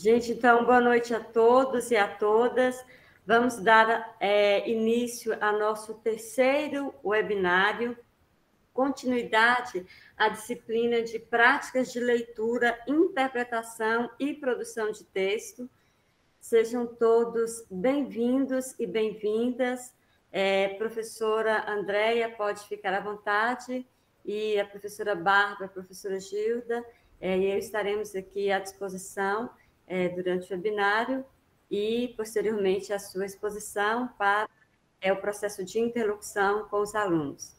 Gente, então, boa noite a todos e a todas. Vamos dar início ao nosso terceiro webinário, continuidade à disciplina de práticas de leitura, interpretação e produção de texto. Sejam todos bem-vindos e bem-vindas. Professora Andréia, pode ficar à vontade, e a professora Bárbara, a professora Gilda, e eu estaremos aqui à disposição durante o webinário e, posteriormente, a sua exposição para o processo de interlocução com os alunos.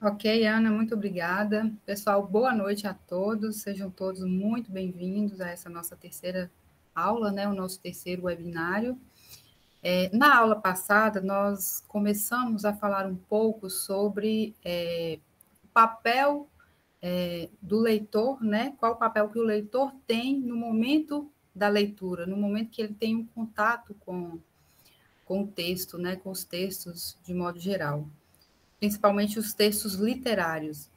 Ok, Ana, muito obrigada. Pessoal, boa noite a todos, sejam todos muito bem-vindos a essa nossa terceira aula, né, o nosso terceiro webinário. Na aula passada, nós começamos a falar um pouco sobre o papel do leitor, né, qual o papel que o leitor tem no momento da leitura, no momento que ele tem um contato com o texto, né, com os textos de modo geral, principalmente os textos literários.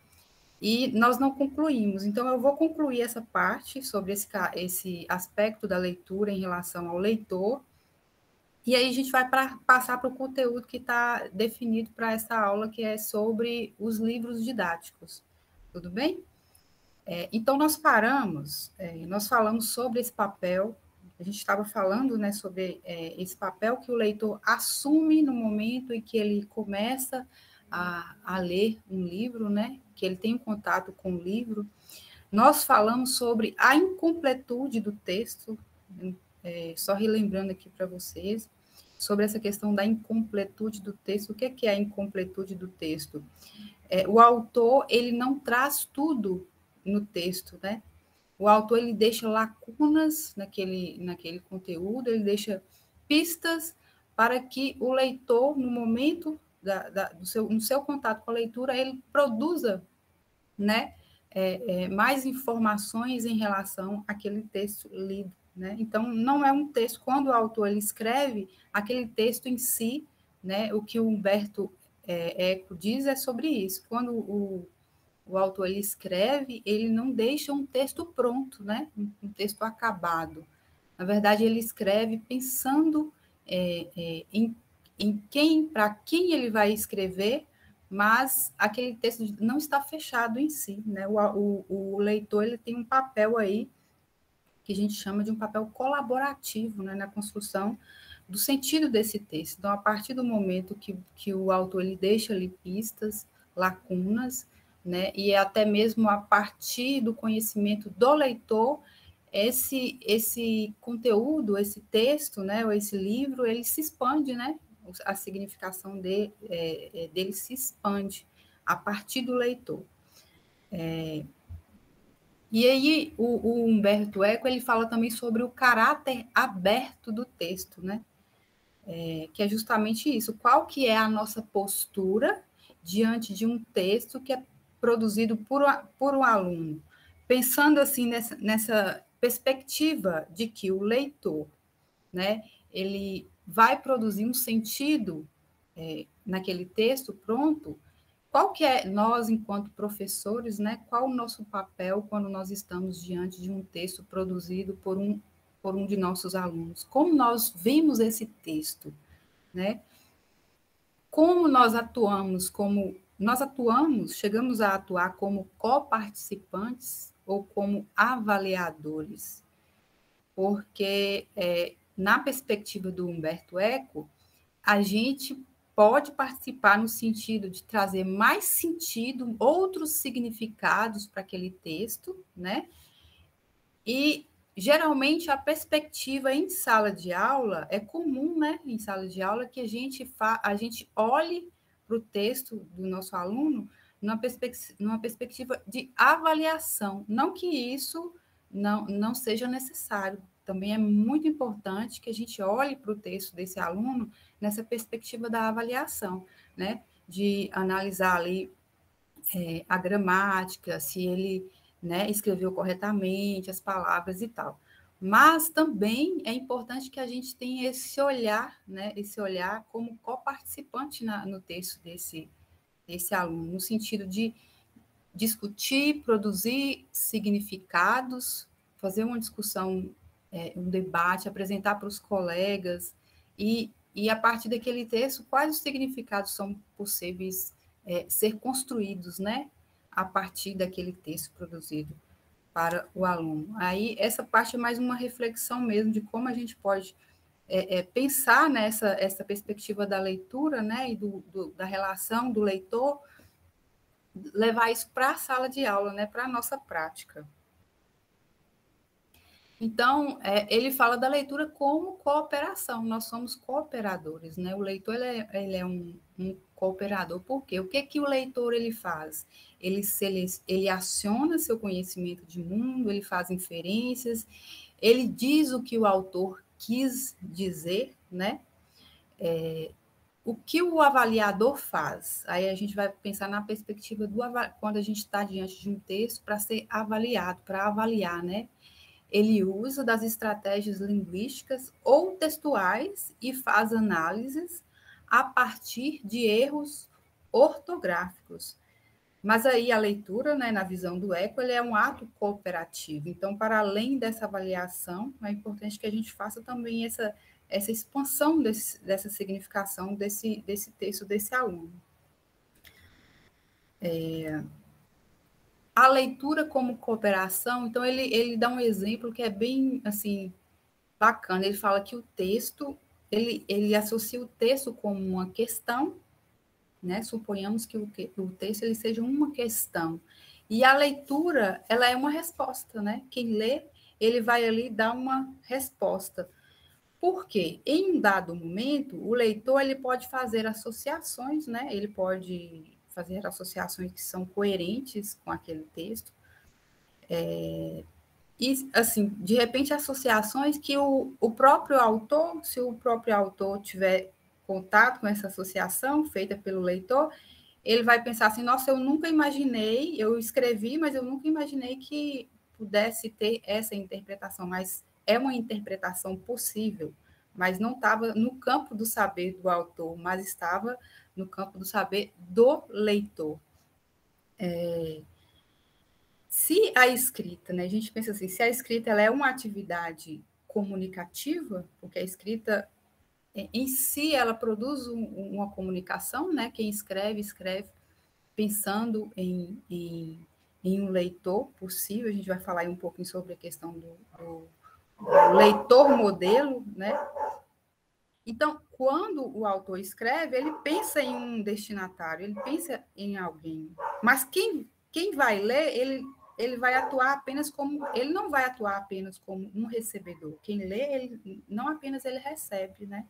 E nós não concluímos, então eu vou concluir essa parte sobre esse aspecto da leitura em relação ao leitor, e aí a gente vai passar para o conteúdo que está definido para essa aula, que é sobre os livros didáticos. Tudo bem? Então, nós falamos sobre esse papel, a gente estava falando, né, sobre esse papel que o leitor assume no momento em que ele começa a ler um livro, né, que ele tem um contato com o livro. Nós falamos sobre a incompletude do texto, só relembrando aqui para vocês, sobre essa questão da incompletude do texto. O que é a incompletude do texto? O autor, ele não traz tudo no texto, né? O autor, ele deixa lacunas naquele conteúdo, ele deixa pistas para que o leitor, no momento no seu contato com a leitura, ele produza, né, mais informações em relação àquele texto lido, né? Então, não é um texto, quando o autor ele escreve, aquele texto em si, né, o que o Humberto Eco diz é sobre isso. Quando o autor ele escreve, ele não deixa um texto pronto, né, um texto acabado. Na verdade, ele escreve pensando para quem ele vai escrever, mas aquele texto não está fechado em si, né? O leitor ele tem um papel aí que a gente chama de um papel colaborativo, né, na construção do sentido desse texto. Então, a partir do momento que o autor ele deixa ali pistas, lacunas, né, e até mesmo a partir do conhecimento do leitor, esse conteúdo, esse texto, né, ou esse livro, ele se expande, né, a significação dele se expande a partir do leitor. E aí, o Humberto Eco, ele fala também sobre o caráter aberto do texto, né? Que é justamente isso. Qual que é a nossa postura diante de um texto que é produzido por um aluno? Pensando assim nessa perspectiva de que o leitor, né, ele vai produzir um sentido naquele texto pronto. Qual que é, nós, enquanto professores, né, qual o nosso papel quando nós estamos diante de um texto produzido por um de nossos alunos? Como nós vimos esse texto, né? Como nós chegamos a atuar como coparticipantes ou como avaliadores? Porque, na perspectiva do Humberto Eco, a gente pode participar no sentido de trazer mais sentido, outros significados para aquele texto, né? E, geralmente, a perspectiva em sala de aula, é comum, né, em sala de aula, que a gente olhe para o texto do nosso aluno numa perspectiva de avaliação. Não que isso não seja necessário, também é muito importante que a gente olhe para o texto desse aluno nessa perspectiva da avaliação, né? De analisar ali a gramática, se ele, né, escreveu corretamente as palavras e tal. Mas também é importante que a gente tenha esse olhar, né, esse olhar como coparticipante no texto desse aluno, no sentido de discutir, produzir significados, fazer uma discussão um debate, apresentar para os colegas, e a partir daquele texto, quais os significados são possíveis ser construídos, né, a partir daquele texto produzido para o aluno. Aí, essa parte é mais uma reflexão mesmo de como a gente pode pensar nessa essa perspectiva da leitura, né, e da relação do leitor, levar isso para a sala de aula, né, para a nossa prática. Então, ele fala da leitura como cooperação, nós somos cooperadores, né? O leitor ele é um cooperador, por quê? O que o leitor ele faz? Ele aciona seu conhecimento de mundo, ele faz inferências, ele diz o que o autor quis dizer, né? O que o avaliador faz? Aí a gente vai pensar na perspectiva quando a gente está diante de um texto para ser avaliado, para avaliar, né? Ele usa das estratégias linguísticas ou textuais e faz análises a partir de erros ortográficos. Mas aí a leitura, né, na visão do Eco, ele é um ato cooperativo. Então, para além dessa avaliação, é importante que a gente faça também essa expansão dessa significação desse texto desse aluno. A leitura como cooperação, então ele dá um exemplo que é bem, assim, bacana. Ele fala que o texto, ele associa o texto como uma questão, né? Suponhamos que o texto ele seja uma questão. E a leitura, ela é uma resposta, né? Quem lê, ele vai ali dar uma resposta. Por quê? Em um dado momento, o leitor ele pode fazer associações, né? Ele pode fazer associações que são coerentes com aquele texto. E, assim, de repente, associações que o próprio autor, se o próprio autor tiver contato com essa associação feita pelo leitor, ele vai pensar assim, nossa, eu nunca imaginei, eu escrevi, mas eu nunca imaginei que pudesse ter essa interpretação, mas é uma interpretação possível, mas não estava no campo do saber do autor, mas estava no campo do saber do leitor. Se a escrita, né, a gente pensa assim, se a escrita ela é uma atividade comunicativa, porque a escrita em si ela produz uma comunicação, né? Quem escreve pensando em um leitor possível. A gente vai falar aí um pouquinho sobre a questão do leitor modelo, né? Então, quando o autor escreve, ele pensa em um destinatário, ele pensa em alguém. Mas quem vai ler, ele vai atuar apenas como... Ele não vai atuar apenas como um recebedor. Quem lê, ele, não apenas ele recebe, né?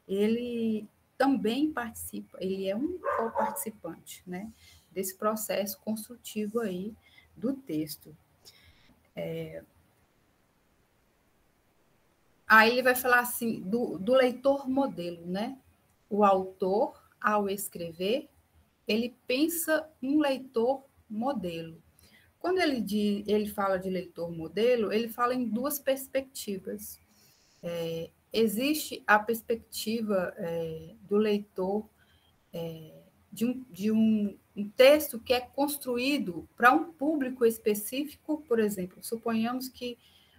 Ele também participa, ele é um co-participante, né? Desse processo construtivo aí do texto. Aí ele vai falar assim, do leitor modelo, né? O autor, ao escrever, ele pensa um leitor modelo. Quando ele fala de leitor modelo, ele fala em duas perspectivas. Existe a perspectiva do leitor de um texto que é construído para um público específico, por exemplo, suponhamos que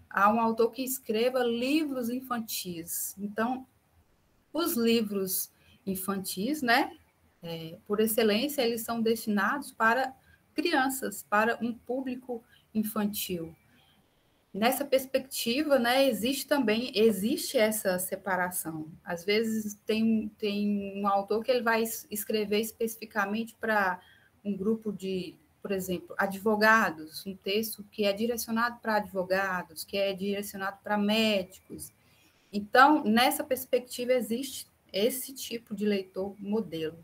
há um autor que escreva livros infantis. Então, os livros infantis, né, por excelência, eles são destinados para crianças, para um público infantil. Nessa perspectiva, né, existe essa separação. Às vezes tem um autor que ele vai escrever especificamente para um grupo de, por exemplo, advogados, um texto que é direcionado para advogados, que é direcionado para médicos. Então, nessa perspectiva, existe esse tipo de leitor modelo,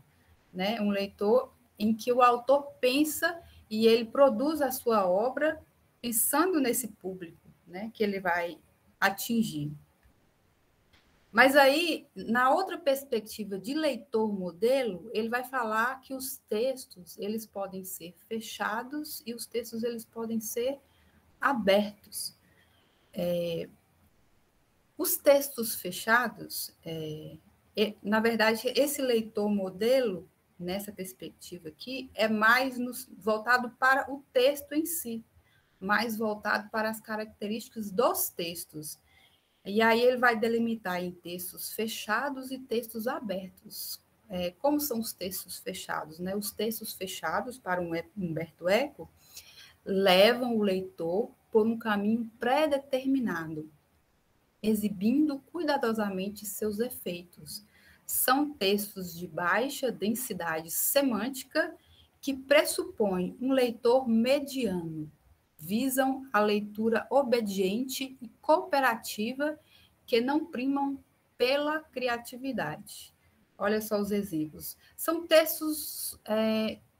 né? Um leitor em que o autor pensa e ele produz a sua obra pensando nesse público, né, que ele vai atingir. Mas aí, na outra perspectiva de leitor modelo, ele vai falar que os textos, eles podem ser fechados e os textos, eles podem ser abertos. Os textos fechados, na verdade, esse leitor modelo, nessa perspectiva aqui, é mais voltado para o texto em si, mais voltado para as características dos textos. E aí ele vai delimitar em textos fechados e textos abertos. Como são os textos fechados, né? Os textos fechados, para Humberto Eco, levam o leitor por um caminho pré-determinado, exibindo cuidadosamente seus efeitos. São textos de baixa densidade semântica que pressupõem um leitor mediano, visam a leitura obediente e cooperativa que não primam pela criatividade. Olha só os exemplos. São textos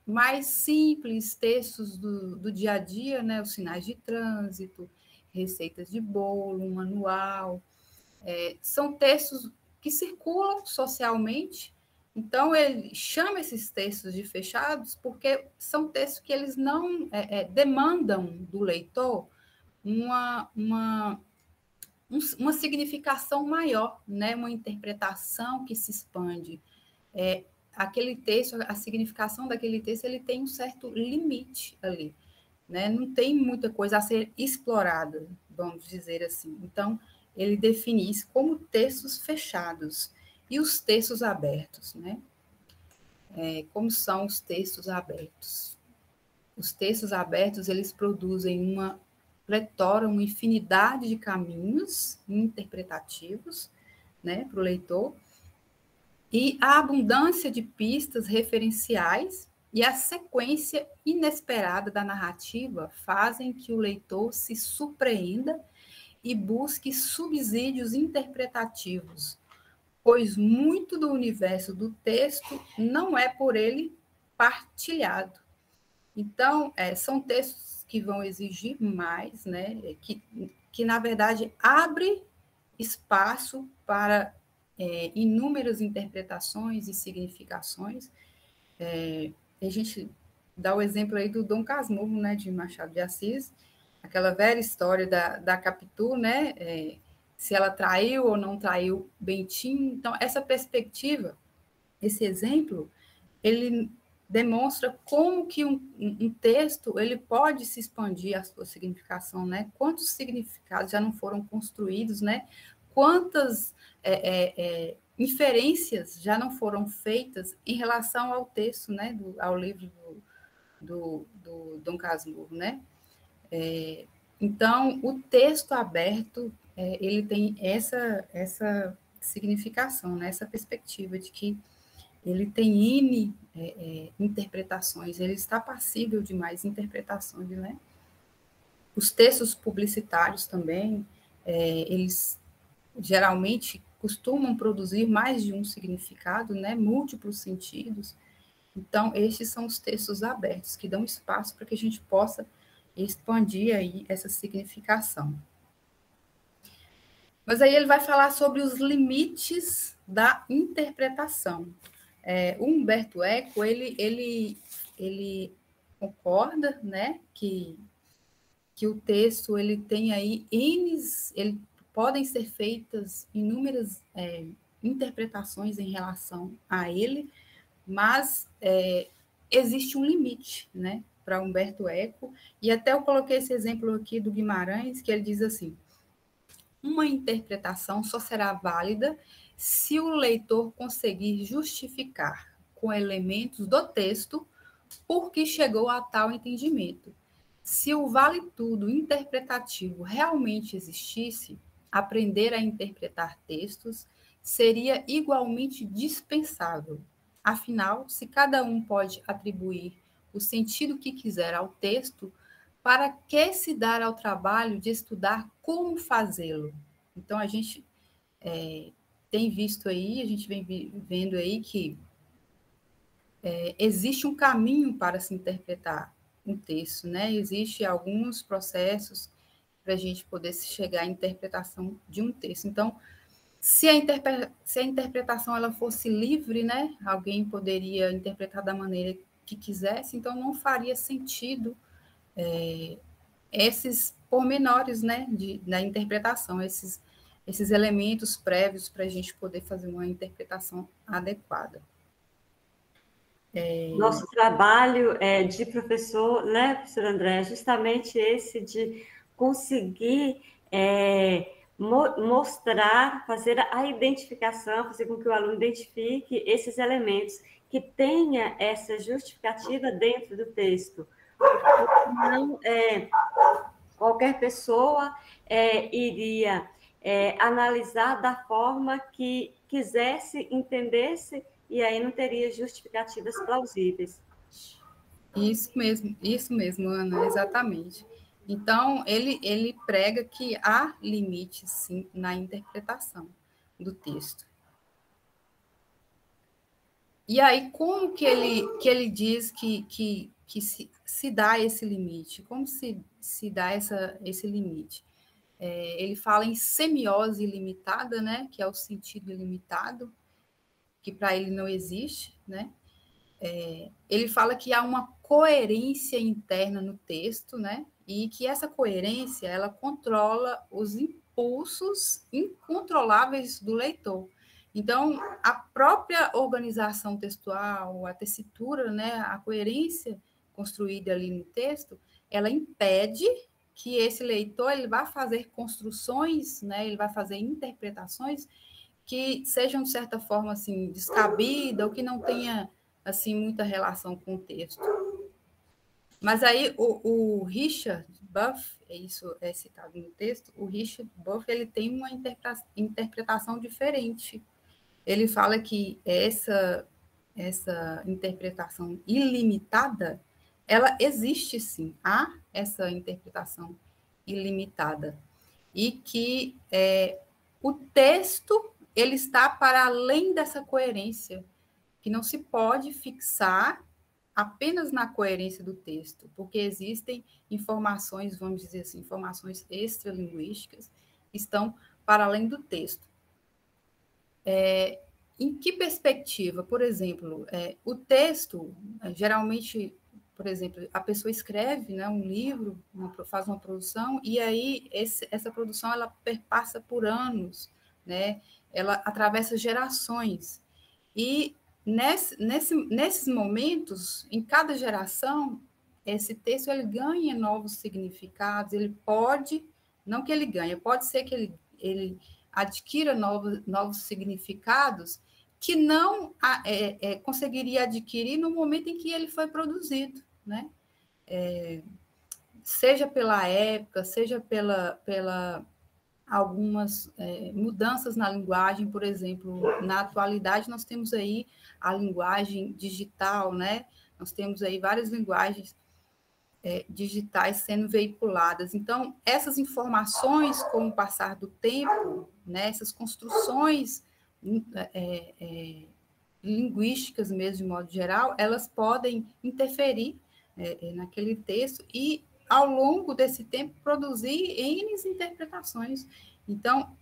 mais simples, textos do dia a dia, né? Os sinais de trânsito, receitas de bolo, um manual. São textos que circulam socialmente. Então, ele chama esses textos de fechados porque são textos que eles não demandam do leitor uma significação maior, né? Uma interpretação que se expande. Aquele texto, a significação daquele texto, ele tem um certo limite ali, né? Não tem muita coisa a ser explorada, vamos dizer assim. Então, ele define isso como textos fechados. E os textos abertos, né? Como são os textos abertos? Os textos abertos, eles produzem uma infinidade de caminhos interpretativos, né, para o leitor, e a abundância de pistas referenciais e a sequência inesperada da narrativa fazem que o leitor se surpreenda e busque subsídios interpretativos, pois muito do universo do texto não é por ele partilhado. Então, são textos que vão exigir mais, né? Que na verdade, abre espaço para inúmeras interpretações e significações. A gente dá o exemplo aí do Dom Casmurro, né, de Machado de Assis, aquela velha história da Capitu, né? Se ela traiu ou não traiu Bentinho. Então, essa perspectiva, esse exemplo, ele demonstra como que um texto ele pode se expandir a sua significação, né? Quantos significados já não foram construídos, né? Quantas inferências já não foram feitas em relação ao texto, né? Ao livro do Dom Casmurro, né? Então, o texto aberto, ele tem essa significação, né? Essa perspectiva de que ele tem N interpretações, ele está passível de mais interpretações, né? Os textos publicitários também, eles geralmente costumam produzir mais de um significado, né? Múltiplos sentidos. Então, estes são os textos abertos, que dão espaço para que a gente possa expandir aí essa significação. Mas aí ele vai falar sobre os limites da interpretação. O Humberto Eco, ele concorda, né, que o texto ele tem aí podem ser feitas inúmeras interpretações em relação a ele, mas existe um limite, né, para Humberto Eco, e até eu coloquei esse exemplo aqui do Guimarães, que ele diz assim: uma interpretação só será válida se o leitor conseguir justificar com elementos do texto por que chegou a tal entendimento. Se o vale-tudo interpretativo realmente existisse, aprender a interpretar textos seria igualmente dispensável. Afinal, se cada um pode atribuir o sentido que quiser ao texto, para que se dar ao trabalho de estudar como fazê-lo? Então, a gente tem visto aí, a gente vem vendo aí que existe um caminho para se interpretar um texto, né? Existem alguns processos para a gente poder chegar à interpretação de um texto. Então, se a interpretação ela fosse livre, né? Alguém poderia interpretar da maneira que quisesse, então não faria sentido esses pormenores, né, da interpretação, esses elementos prévios para a gente poder fazer uma interpretação adequada. Nosso trabalho de professor, né, professor André, é justamente esse de conseguir mostrar, fazer a identificação, fazer com que o aluno identifique esses elementos, que tenha essa justificativa dentro do texto. Não, qualquer pessoa iria analisar da forma que quisesse, entendesse, e aí não teria justificativas plausíveis. Isso mesmo, Ana, exatamente. Então, ele prega que há limites, sim, na interpretação do texto. E aí, como que ele diz que se dá esse limite? Como se dá esse limite? Ele fala em semiose ilimitada, né, que é o sentido ilimitado, que para ele não existe, né? Ele fala que há uma coerência interna no texto, né? E que essa coerência ela controla os impulsos incontroláveis do leitor. Então, a própria organização textual, a tessitura, né, a coerência construída ali no texto, ela impede que esse leitor ele vá fazer construções, né, ele vai fazer interpretações que sejam, de certa forma, assim, descabida ou que não tenha, assim, muita relação com o texto. Mas aí o Richard Buff, isso é citado no texto, o Richard Buff ele tem uma interpretação diferente. Ele fala que essa interpretação ilimitada, ela existe sim, há essa interpretação ilimitada. E que o texto ele está para além dessa coerência, que não se pode fixar apenas na coerência do texto, porque existem informações, vamos dizer assim, informações extralinguísticas, que estão para além do texto. Em que perspectiva? Por exemplo, o texto, geralmente, por exemplo, a pessoa escreve, né, um livro, faz uma produção, e aí essa produção ela perpassa por anos, né? Ela atravessa gerações. E nesses momentos, em cada geração, esse texto ele ganha novos significados, ele pode, não que ele ganhe, pode ser que ele adquira novos significados que não conseguiria adquirir no momento em que ele foi produzido, né? Seja pela época, seja pela algumas mudanças na linguagem, por exemplo, na atualidade nós temos aí a linguagem digital, né? Nós temos aí várias linguagens digitais sendo veiculadas. Então, essas informações, com o passar do tempo, né, essas construções linguísticas mesmo, de modo geral, elas podem interferir naquele texto e, ao longo desse tempo, produzir N interpretações. Então,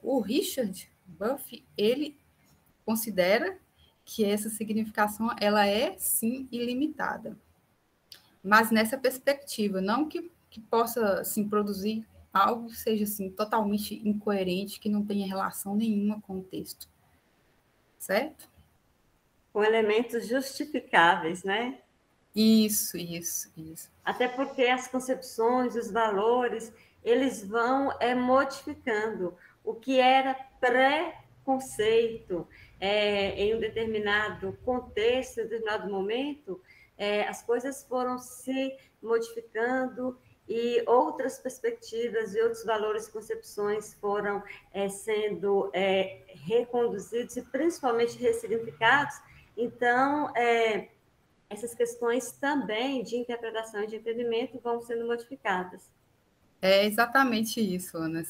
o Richard Buff, ele considera que essa significação ela é, sim, ilimitada. Mas nessa perspectiva, não que possa assim, produzir algo que seja assim, totalmente incoerente, que não tenha relação nenhuma com o texto. Certo? Com elementos justificáveis, né? Isso. Até porque as concepções, os valores, eles vão modificando. O que era pré-conceito em um determinado contexto, em um determinado momento, as coisas foram se modificando e outras perspectivas e outros valores e concepções foram sendo reconduzidos e principalmente ressignificados. Então, essas questões também de interpretação e de entendimento vão sendo modificadas. É exatamente isso, Ana.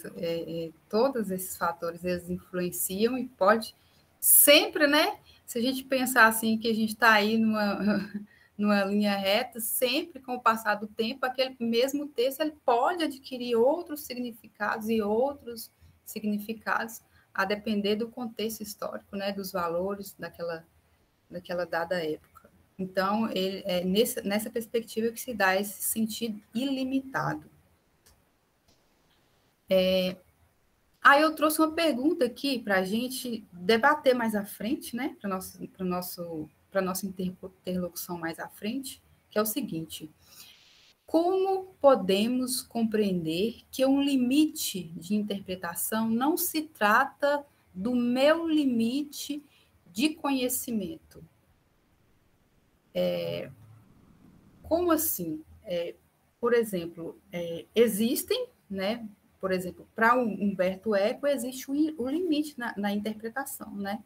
Todos esses fatores, eles influenciam e pode sempre, né? Se a gente pensar assim, que a gente está aí numa linha reta, sempre com o passar do tempo, aquele mesmo texto ele pode adquirir outros significados e outros significados, a depender do contexto histórico, né? Dos valores daquela dada época. Então, nessa perspectiva que se dá esse sentido ilimitado. Eu trouxe uma pergunta aqui para a gente debater mais à frente, né? Para a nossa interlocução mais à frente, que é o seguinte: como podemos compreender que um limite de interpretação não se trata do meu limite de conhecimento? Como assim? Por exemplo, existem, né? Por exemplo, para Humberto Eco existe o limite na interpretação, né?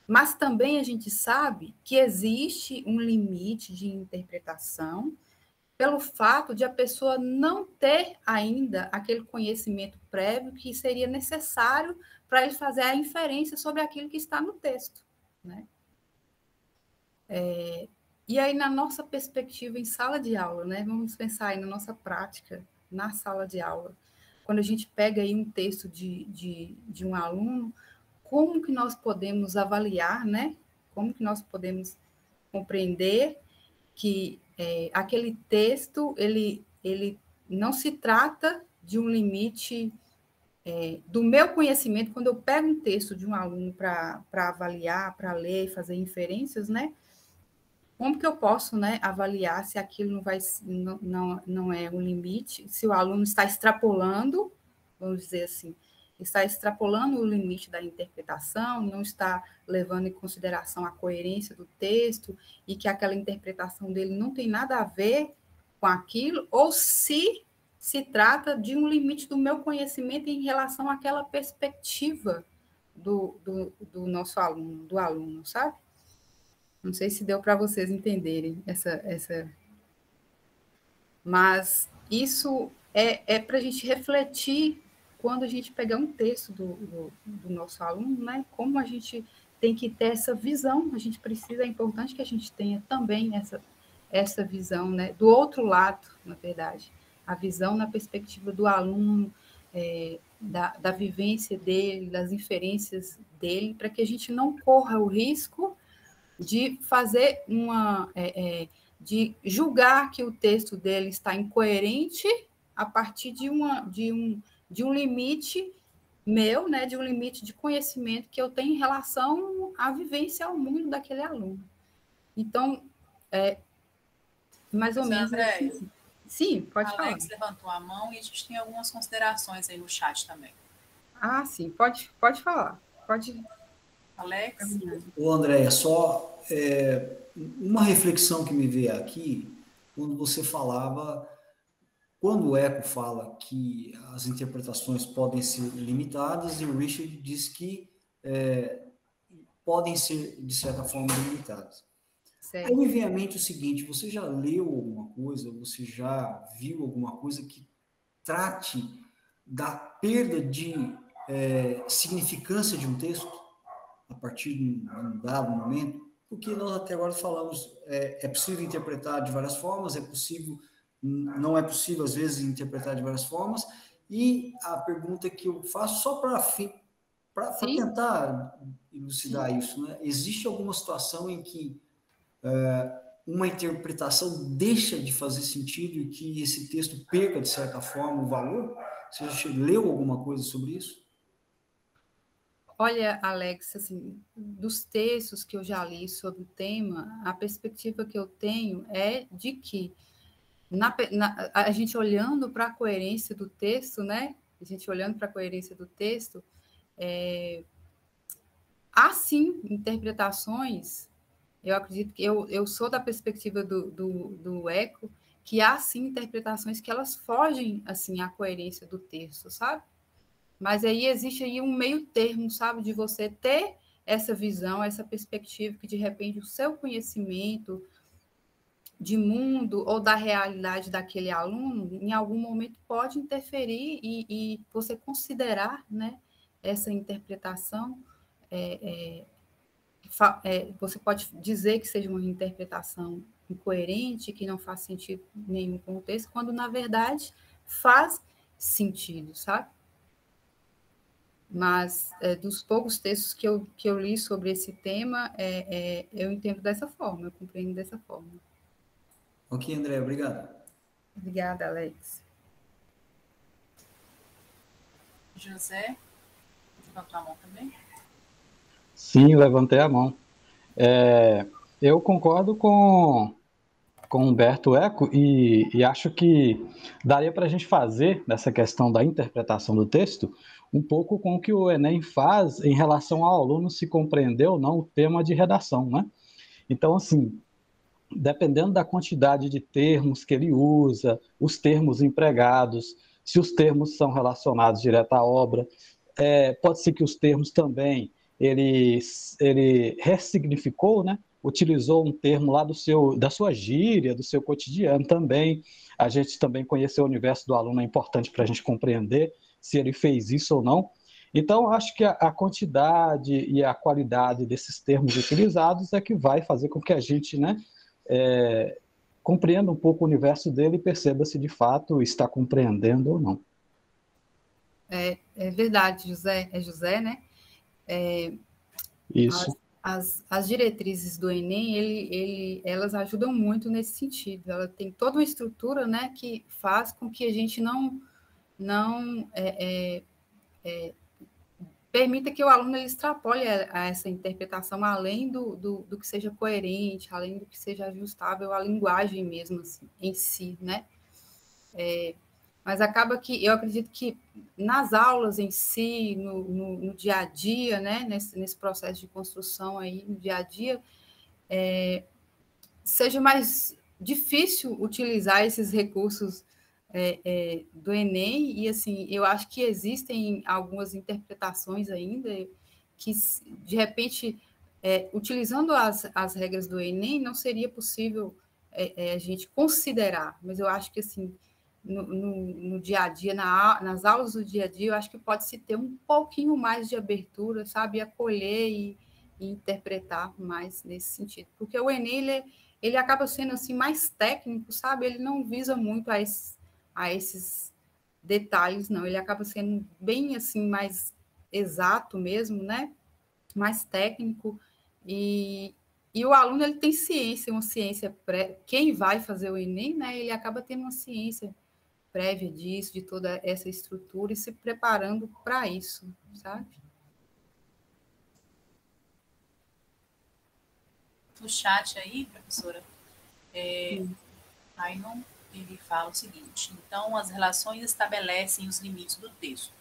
Mas também a gente sabe que existe um limite de interpretação pelo fato de a pessoa não ter ainda aquele conhecimento prévio que seria necessário para ele fazer a inferência sobre aquilo que está no texto, né? E aí, na nossa perspectiva em sala de aula, né? Vamos pensar aí na nossa prática na sala de aula. Quando a gente pega aí um texto de um aluno, como que nós podemos avaliar, né? Como que nós podemos compreender que aquele texto, ele não se trata de um limite do meu conhecimento. Quando eu pego um texto de um aluno para avaliar, para ler, fazer inferências, né? Como que eu posso, né, avaliar se aquilo não é um limite, se o aluno está extrapolando, vamos dizer assim, está extrapolando o limite da interpretação, não está levando em consideração a coerência do texto e que aquela interpretação dele não tem nada a ver com aquilo, ou se trata de um limite do meu conhecimento em relação àquela perspectiva do nosso aluno, do aluno, sabe? Não sei se deu para vocês entenderem essa. Mas isso é para a gente refletir quando a gente pegar um texto do nosso aluno, né? Como a gente tem que ter essa visão, a gente precisa, é importante que a gente tenha também essa visão, né? Do outro lado, na verdade, a visão na perspectiva do aluno, da vivência dele, das inferências dele, para que a gente não corra o risco de fazer de julgar que o texto dele está incoerente a partir de um limite meu, né, de um limite de conhecimento que eu tenho em relação à vivência ao mundo daquele aluno. Então, mais ou menos... André, sim, pode falar. Alex levantou a mão e a gente tem algumas considerações aí no chat também. Ah, sim, pode falar. Pode... Alex? Ô, Andréia, só uma reflexão que me veio aqui, quando você falava, quando o Eco fala que as interpretações podem ser limitadas, e o Richard diz que podem ser, de certa forma, limitadas. Certo. Aí me vem à mente o seguinte: você já leu alguma coisa, você já viu alguma coisa que trate da perda de significância de um texto a partir de um dado momento? Porque nós até agora falamos, é possível interpretar de várias formas, não é possível, às vezes, interpretar de várias formas, e a pergunta que eu faço, só para tentar elucidar isso, né? Existe alguma situação em que uma interpretação deixa de fazer sentido e que esse texto perca, de certa forma, o valor? Você já leu alguma coisa sobre isso? Olha, Alex, assim, dos textos que eu já li sobre o tema, a perspectiva que eu tenho é de que a gente olhando para a coerência do texto, né? A gente olhando para a coerência do texto, há sim interpretações. Eu acredito que eu sou da perspectiva do Eco, que há sim interpretações que elas fogem assim à coerência do texto, sabe? Mas aí existe aí um meio termo, sabe, de você ter essa visão, essa perspectiva que de repente o seu conhecimento de mundo ou da realidade daquele aluno, em algum momento pode interferir e você considerar, né, essa interpretação, você pode dizer que seja uma interpretação incoerente, que não faz sentido nenhum com o texto, quando, na verdade, faz sentido, sabe? Mas dos poucos textos que eu li sobre esse tema, eu entendo dessa forma, eu compreendo dessa forma. Ok, André, obrigado. Obrigada, Alex. José, levantou a mão também? Sim, levantei a mão. Eu concordo com com Humberto Eco e acho que daria para a gente fazer, nessa questão da interpretação do texto, um pouco com o que o Enem faz em relação ao aluno se compreender ou não o tema de redação, né? Então, assim, dependendo da quantidade de termos que ele usa, os termos empregados, se os termos são relacionados direto à obra, pode ser que os termos também ele ressignificou, né? Utilizou um termo lá da sua gíria, do seu cotidiano também. A gente também conhecer o universo do aluno é importante para a gente compreender se ele fez isso ou não. Então, acho que a quantidade e a qualidade desses termos utilizados é que vai fazer com que a gente, né, compreenda um pouco o universo dele e perceba se de fato está compreendendo ou não. É verdade, José. É José, né? Isso. As diretrizes do Enem, elas ajudam muito nesse sentido. Ela tem toda uma estrutura, né, que faz com que a gente não permita que o aluno ele extrapole a essa interpretação além do que seja coerente, além do que seja ajustável à linguagem mesmo assim, em si, né? Mas acaba que eu acredito que nas aulas em si, no dia a dia, né, nesse processo de construção aí, no dia a dia, seja mais difícil utilizar esses recursos do Enem, e assim, eu acho que existem algumas interpretações ainda que, de repente, utilizando as regras do Enem, não seria possível a gente considerar, mas eu acho que, assim, no dia a dia, nas aulas do dia a dia, eu acho que pode-se ter um pouquinho mais de abertura, sabe, acolher e interpretar mais nesse sentido, porque o Enem, ele acaba sendo, assim, mais técnico, sabe, ele não visa muito a esses detalhes, não, ele acaba sendo bem, assim, mais exato mesmo, né, mais técnico, e o aluno, ele tem ciência, uma ciência quem vai fazer o Enem, né, ele acaba tendo uma ciência prévia disso, de toda essa estrutura, e se preparando para isso, sabe? No chat aí, professora, Aynon, ele fala o seguinte: então, as relações estabelecem os limites do texto.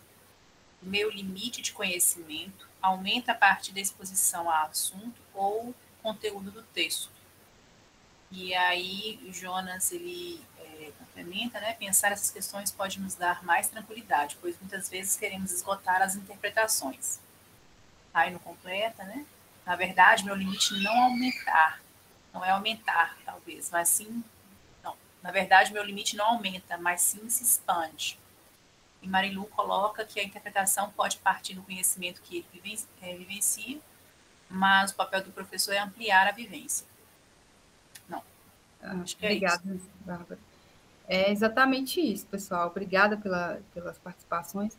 O meu limite de conhecimento aumenta a partir da exposição a assunto ou conteúdo do texto. E aí, o Jonas, ele complementa, né? Pensar essas questões pode nos dar mais tranquilidade, pois muitas vezes queremos esgotar as interpretações. Aí não completa, né? Na verdade, meu limite não é aumentar, talvez, mas sim... Não, na verdade, meu limite não aumenta, mas sim se expande. E Marilu coloca que a interpretação pode partir do conhecimento que ele vivencia, mas o papel do professor é ampliar a vivência. Não, acho que obrigada, é isso. Bárbara. É exatamente isso, pessoal. Obrigada pelas participações.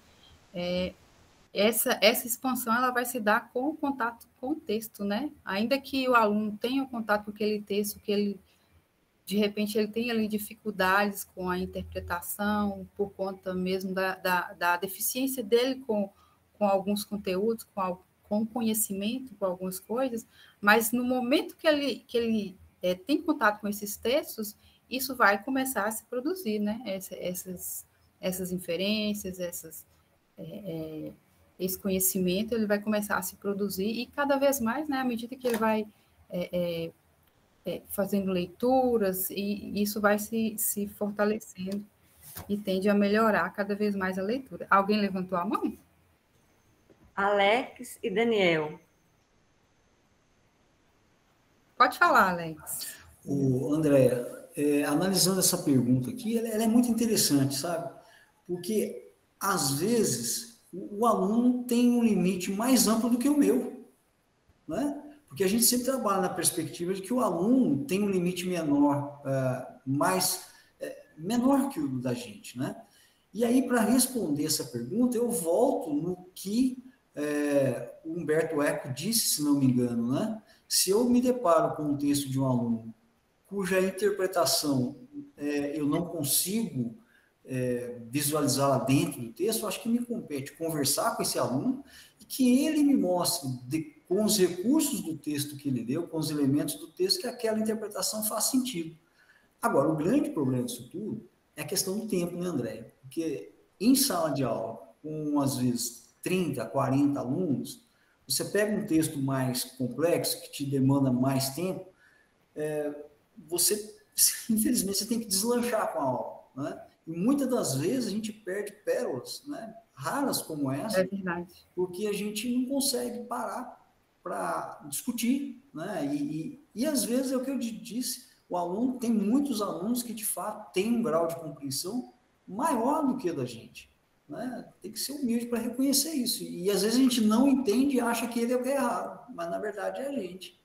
Essa expansão ela vai se dar com o contato com o texto, né? Ainda que o aluno tenha o contato com aquele texto, que ele, de repente, ele tenha ali dificuldades com a interpretação, por conta mesmo da deficiência dele com alguns conteúdos, com conhecimento, com algumas coisas, mas no momento que ele tem contato com esses textos, isso vai começar a se produzir, né? Essas inferências, esse conhecimento, ele vai começar a se produzir e cada vez mais, né, à medida que ele vai fazendo leituras, e isso vai se fortalecendo e tende a melhorar cada vez mais a leitura. Alguém levantou a mão? Alex e Daniel. Pode falar, Alex. André, analisando essa pergunta aqui, ela é muito interessante, sabe? Porque, às vezes, o aluno tem um limite mais amplo do que o meu, né? Porque a gente sempre trabalha na perspectiva de que o aluno tem um limite menor, menor que o da gente, né? E aí, para responder essa pergunta, eu volto no que o Humberto Eco disse, se não me engano, né? Se eu me deparo com um texto de um aluno cuja interpretação eu não consigo visualizá-la dentro do texto, acho que me compete conversar com esse aluno e que ele me mostre, com os recursos do texto que ele deu, com os elementos do texto, que aquela interpretação faz sentido. Agora, o grande problema disso tudo é a questão do tempo, né, André? Porque em sala de aula, com às vezes 30, 40 alunos, você pega um texto mais complexo, que te demanda mais tempo, você, infelizmente, você tem que deslanchar com a aula, né? E muitas das vezes a gente perde pérolas, né? Raras como essa, porque a gente não consegue parar para discutir, né? E às vezes é o que eu disse, o aluno, tem muitos alunos que de fato têm um grau de compreensão maior do que o da gente, né? Tem que ser humilde para reconhecer isso, e às vezes a gente não entende e acha que ele é o que é errado, mas na verdade é a gente.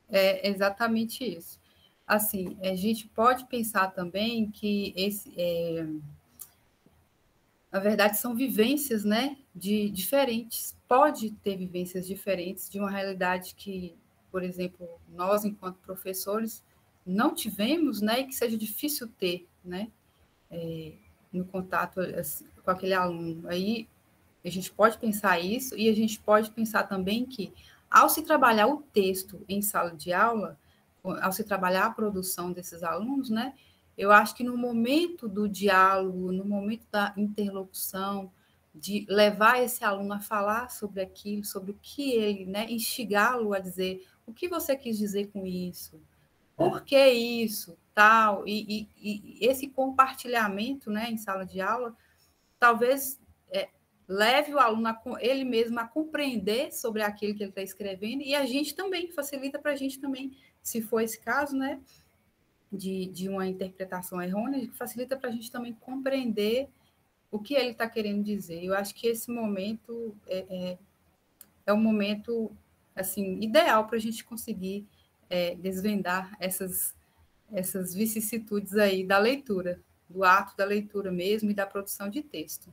É exatamente isso. Assim, a gente pode pensar também que na verdade, são vivências, né, diferentes. Pode ter vivências diferentes de uma realidade que, por exemplo, nós, enquanto professores, não tivemos, né, e que seja difícil ter, né, no contato assim, com aquele aluno. Aí a gente pode pensar isso, e a gente pode pensar também que, ao se trabalhar o texto em sala de aula, ao se trabalhar a produção desses alunos, né, eu acho que no momento do diálogo, no momento da interlocução, de levar esse aluno a falar sobre aquilo, sobre o que ele, né, instigá-lo a dizer o que você quis dizer com isso, por que isso, tal, e esse compartilhamento, né, em sala de aula, talvez leve o aluno, ele mesmo, a compreender sobre aquilo que ele está escrevendo, e a gente também, facilita para a gente também, se for esse caso, né, de uma interpretação errônea, facilita para a gente também compreender o que ele está querendo dizer. Eu acho que esse momento é um momento, assim, ideal para a gente conseguir desvendar essas vicissitudes aí da leitura, do ato da leitura mesmo e da produção de texto.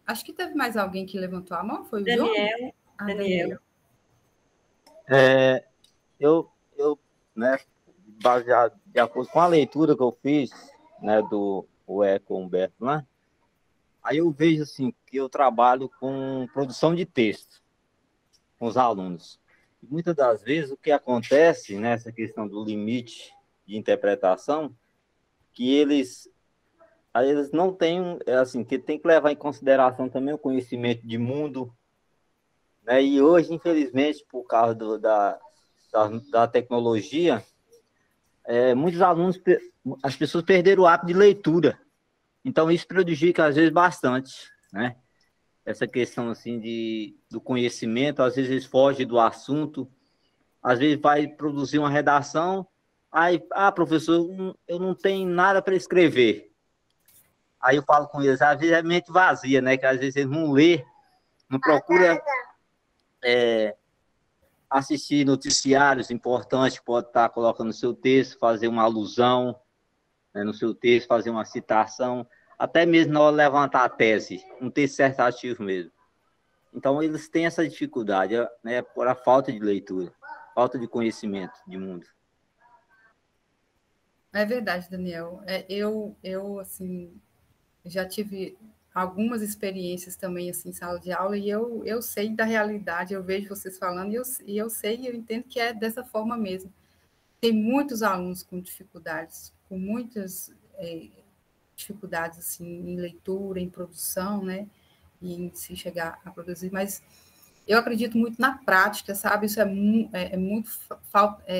Acho que teve mais alguém que levantou a mão, foi o Daniel. João? Daniel. Eu, né, baseado de acordo com a leitura que eu fiz, né, do Eco Humberto, né, aí eu vejo assim que eu trabalho com produção de texto com os alunos. E muitas das vezes o que acontece nessa questão do limite de interpretação, que eles não têm, assim, que tem que levar em consideração também o conhecimento de mundo, né? E hoje, infelizmente, por causa da tecnologia, muitos alunos, as pessoas perderam o hábito de leitura. Então, isso prejudica, às vezes, bastante, né? Essa questão, assim, do conhecimento, às vezes eles fogem do assunto, às vezes vai produzir uma redação, aí, professor, eu não tenho nada para escrever. Aí eu falo com eles, às vezes é mente vazia, né? Que às vezes eles não lê, não procura assistir noticiários importantes, pode estar colocando no seu texto, fazer uma alusão, né, no seu texto, fazer uma citação, até mesmo na hora de levantar a tese, um texto dissertativo mesmo. Então, eles têm essa dificuldade, né, por a falta de leitura, falta de conhecimento de mundo. É verdade, Daniel. Eu assim, já tive algumas experiências também, assim, em sala de aula, e eu sei da realidade, eu vejo vocês falando, e eu sei, eu entendo que é dessa forma mesmo. Tem muitos alunos com dificuldades, com muitas dificuldades, assim, em leitura, em produção, né, e em se chegar a produzir, mas eu acredito muito na prática, sabe? Isso é muito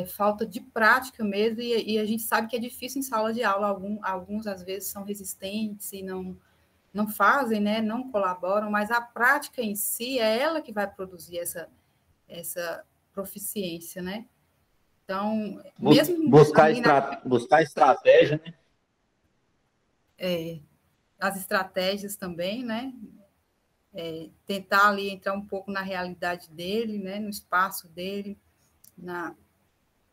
falta de prática mesmo, e a gente sabe que é difícil em sala de aula, alguns às vezes são resistentes e não fazem, né? Não colaboram, mas a prática em si é ela que vai produzir essa proficiência, né? Então, mesmo buscar estratégia, né? As estratégias também, né? Tentar ali entrar um pouco na realidade dele, né? No espaço dele, na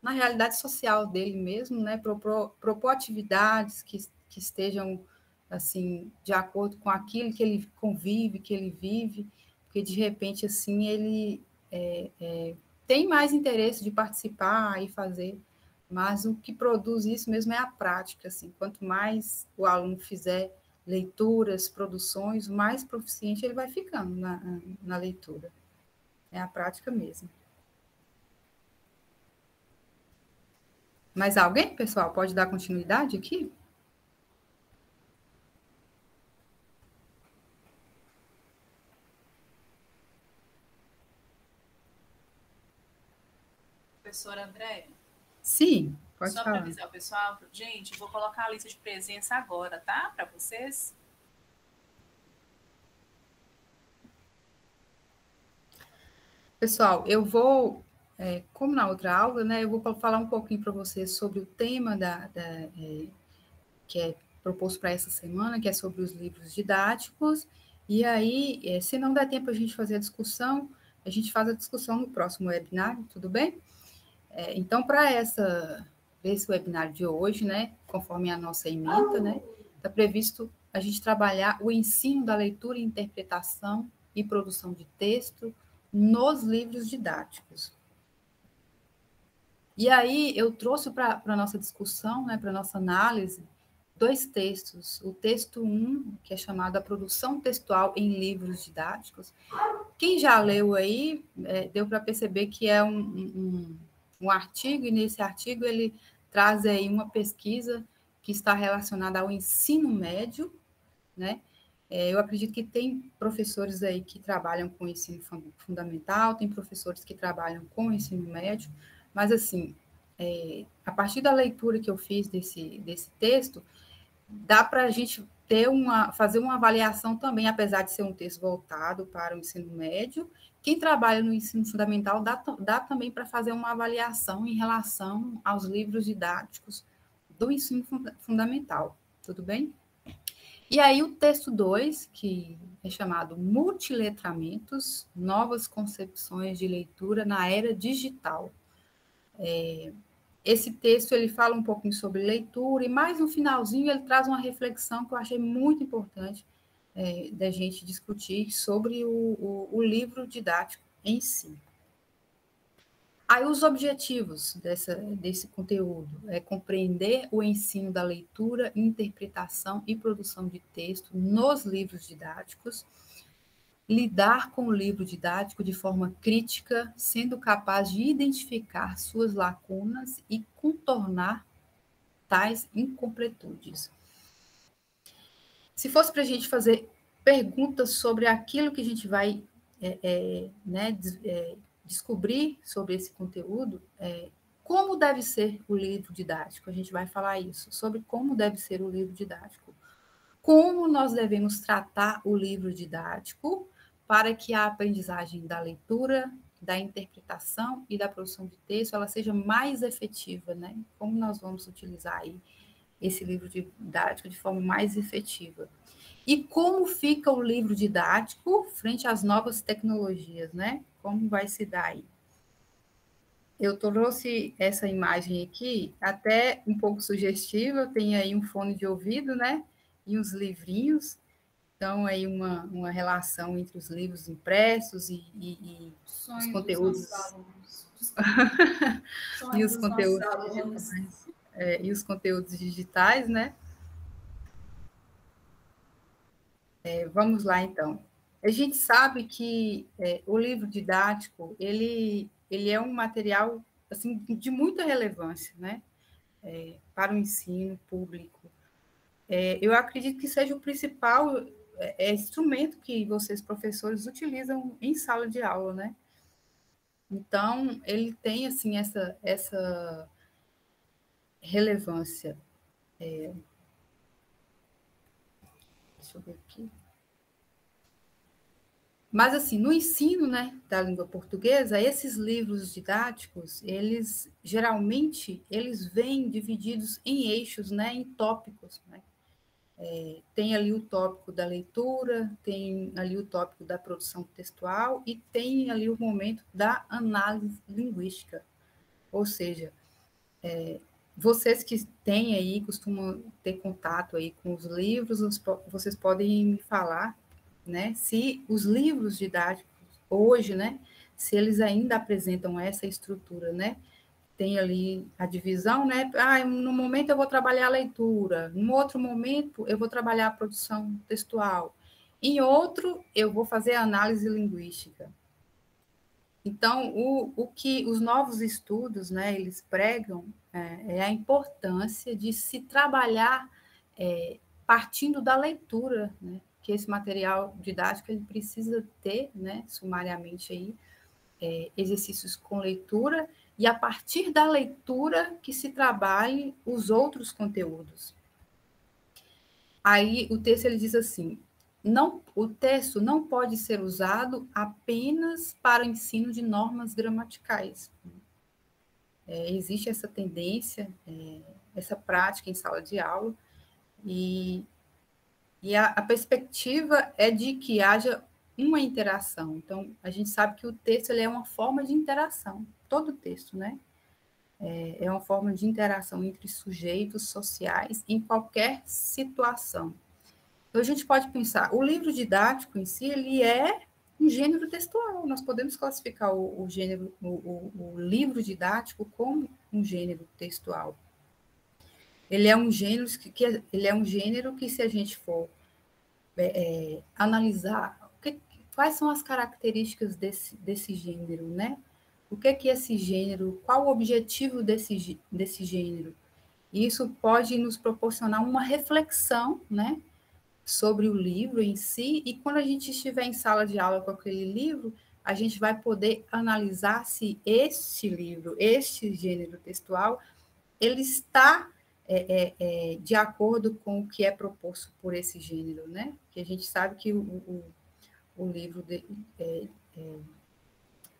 realidade social dele mesmo, né? Propor atividades que estejam assim de acordo com aquilo que ele convive, que ele vive, porque de repente assim ele tem mais interesse de participar e fazer, mas o que produz isso mesmo é a prática, assim, quanto mais o aluno fizer leituras, produções, mais proficiente ele vai ficando na leitura. É a prática mesmo. Mais alguém, pessoal? Pode dar continuidade aqui? Professora André? Sim, pode Só falar. para avisar o pessoal, gente, vou colocar a lista de presença agora, tá? Para vocês. Pessoal, eu vou, como na outra aula, né, eu vou falar um pouquinho para vocês sobre o tema que é proposto para essa semana, que é sobre os livros didáticos, e aí, se não der tempo a gente fazer a discussão, a gente faz a discussão no próximo webinário, tudo bem? Então, para esse webinário de hoje, né, conforme a nossa ementa, né, está previsto a gente trabalhar o ensino da leitura, interpretação e produção de texto nos livros didáticos. E aí, eu trouxe para a nossa discussão, né, para a nossa análise, 2 textos. O texto 1, que é chamado A Produção Textual em Livros Didáticos. Quem já leu aí, deu para perceber que é um artigo, e nesse artigo ele traz aí uma pesquisa que está relacionada ao ensino médio, né? Eu acredito que tem professores aí que trabalham com ensino fundamental, tem professores que trabalham com ensino médio, mas, assim, a partir da leitura que eu fiz desse texto, dá para a gente fazer uma avaliação também, apesar de ser um texto voltado para o ensino médio. Quem trabalha no ensino fundamental dá também para fazer uma avaliação em relação aos livros didáticos do ensino fundamental, tudo bem? E aí o texto 2, que é chamado Multiletramentos, Novas Concepções de Leitura na Era Digital. Esse texto ele fala um pouquinho sobre leitura, e mais no finalzinho ele traz uma reflexão que eu achei muito importante da gente discutir sobre o livro didático em si. Aí os objetivos desse conteúdo é compreender o ensino da leitura, interpretação e produção de texto nos livros didáticos, lidar com o livro didático de forma crítica, sendo capaz de identificar suas lacunas e contornar tais incompletudes. Se fosse para a gente fazer perguntas sobre aquilo que a gente vai descobrir sobre esse conteúdo, como deve ser o livro didático? A gente vai falar isso, sobre como deve ser o livro didático. Como nós devemos tratar o livro didático para que a aprendizagem da leitura, da interpretação e da produção de texto, ela seja mais efetiva, né? Como nós vamos utilizar aí esse livro didático de forma mais efetiva. E como fica o livro didático frente às novas tecnologias, né? Como vai se dar aí? Eu trouxe essa imagem aqui, até um pouco sugestiva, tem aí um fone de ouvido, né? E uns livrinhos. Então, aí uma relação entre os livros impressos e os conteúdos. E os conteúdos digitais. E os conteúdos digitais, né? Vamos lá, então. A gente sabe que o livro didático, ele é um material assim, de muita relevância, né? Para o ensino público. Eu acredito que seja o principal instrumento que vocês, professores, utilizam em sala de aula, né? Então, ele tem, assim, essa relevância. Deixa eu ver aqui. Mas, assim, no ensino, né, da língua portuguesa, esses livros didáticos, geralmente, eles vêm divididos em eixos, né, em tópicos, né? Tem ali o tópico da leitura, tem ali o tópico da produção textual e tem ali o momento da análise linguística. Ou seja, vocês que têm aí, costumam ter contato aí com os livros, vocês podem me falar, né, se os livros didáticos hoje, né, se eles ainda apresentam essa estrutura, né? Tem ali a divisão, né? No momento eu vou trabalhar a leitura, no outro momento eu vou trabalhar a produção textual, em outro eu vou fazer a análise linguística. Então, o que os novos estudos, né, eles pregam é a importância de se trabalhar partindo da leitura, né? Que esse material didático ele precisa ter, né, sumariamente aí, exercícios com leitura, e a partir da leitura que se trabalhe os outros conteúdos. Aí o texto ele diz assim: o texto não pode ser usado apenas para o ensino de normas gramaticais. Existe essa tendência, essa prática em sala de aula, e a perspectiva é de que haja uma interação. Então, a gente sabe que o texto ele é uma forma de interação, todo texto, né? É uma forma de interação entre sujeitos sociais em qualquer situação. Então, a gente pode pensar, o livro didático em si, ele é um gênero textual. Nós podemos classificar o livro didático como um gênero textual. Ele é um gênero que se a gente for analisar quais são as características desse gênero, né? O que é esse gênero? Qual o objetivo desse gênero? Isso pode nos proporcionar uma reflexão, né, sobre o livro em si, e quando a gente estiver em sala de aula com aquele livro, a gente vai poder analisar se este livro, este gênero textual, ele está de acordo com o que é proposto por esse gênero, né? Que a gente sabe que o livro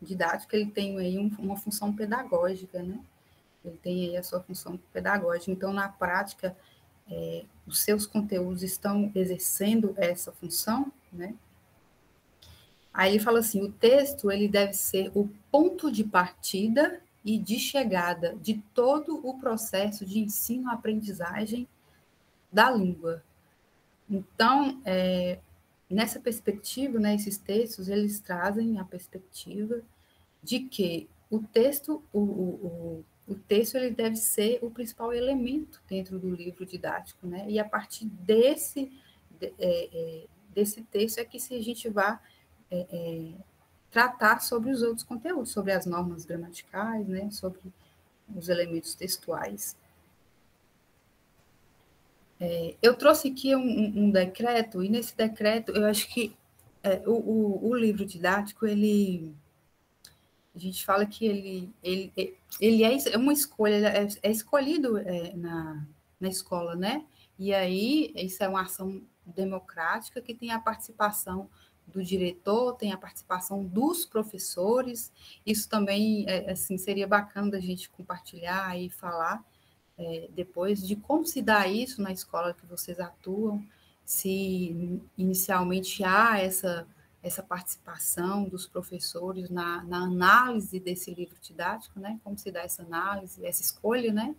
didático, ele tem aí uma função pedagógica, né? Ele tem aí a sua função pedagógica. Então, na prática, os seus conteúdos estão exercendo essa função, né? Aí ele fala assim, o texto, ele deve ser o ponto de partida e de chegada de todo o processo de ensino-aprendizagem da língua. Então, nessa perspectiva, né, esses textos, eles trazem a perspectiva de que o texto, o texto ele deve ser o principal elemento dentro do livro didático, né? E a partir desse texto é que se a gente vai tratar sobre os outros conteúdos, sobre as normas gramaticais, né? Sobre os elementos textuais. Eu trouxe aqui um decreto, e nesse decreto eu acho que o livro didático, a gente fala que ele é uma escolha, é escolhido na escola, né? E aí, isso é uma ação democrática que tem a participação do diretor, tem a participação dos professores. Isso também, assim, seria bacana da gente compartilhar e falar depois de como se dá isso na escola que vocês atuam, se inicialmente há essa participação dos professores na análise desse livro didático, né? Como se dá essa análise, essa escolha, né?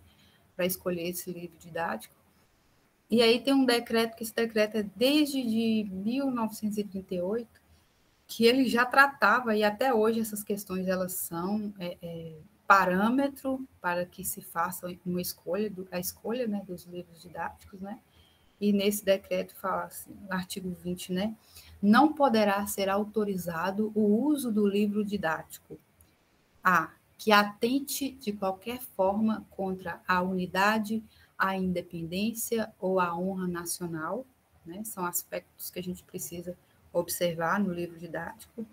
Para escolher esse livro didático. E aí tem um decreto, que esse decreto é desde de 1938, que ele já tratava, e até hoje essas questões elas são parâmetro para que se faça uma escolha, a escolha, né, dos livros didáticos, né? E nesse decreto fala assim, no artigo 20, né? Não poderá ser autorizado o uso do livro didático que atente de qualquer forma contra a unidade, a independência ou a honra nacional, né? São aspectos que a gente precisa observar no livro didático.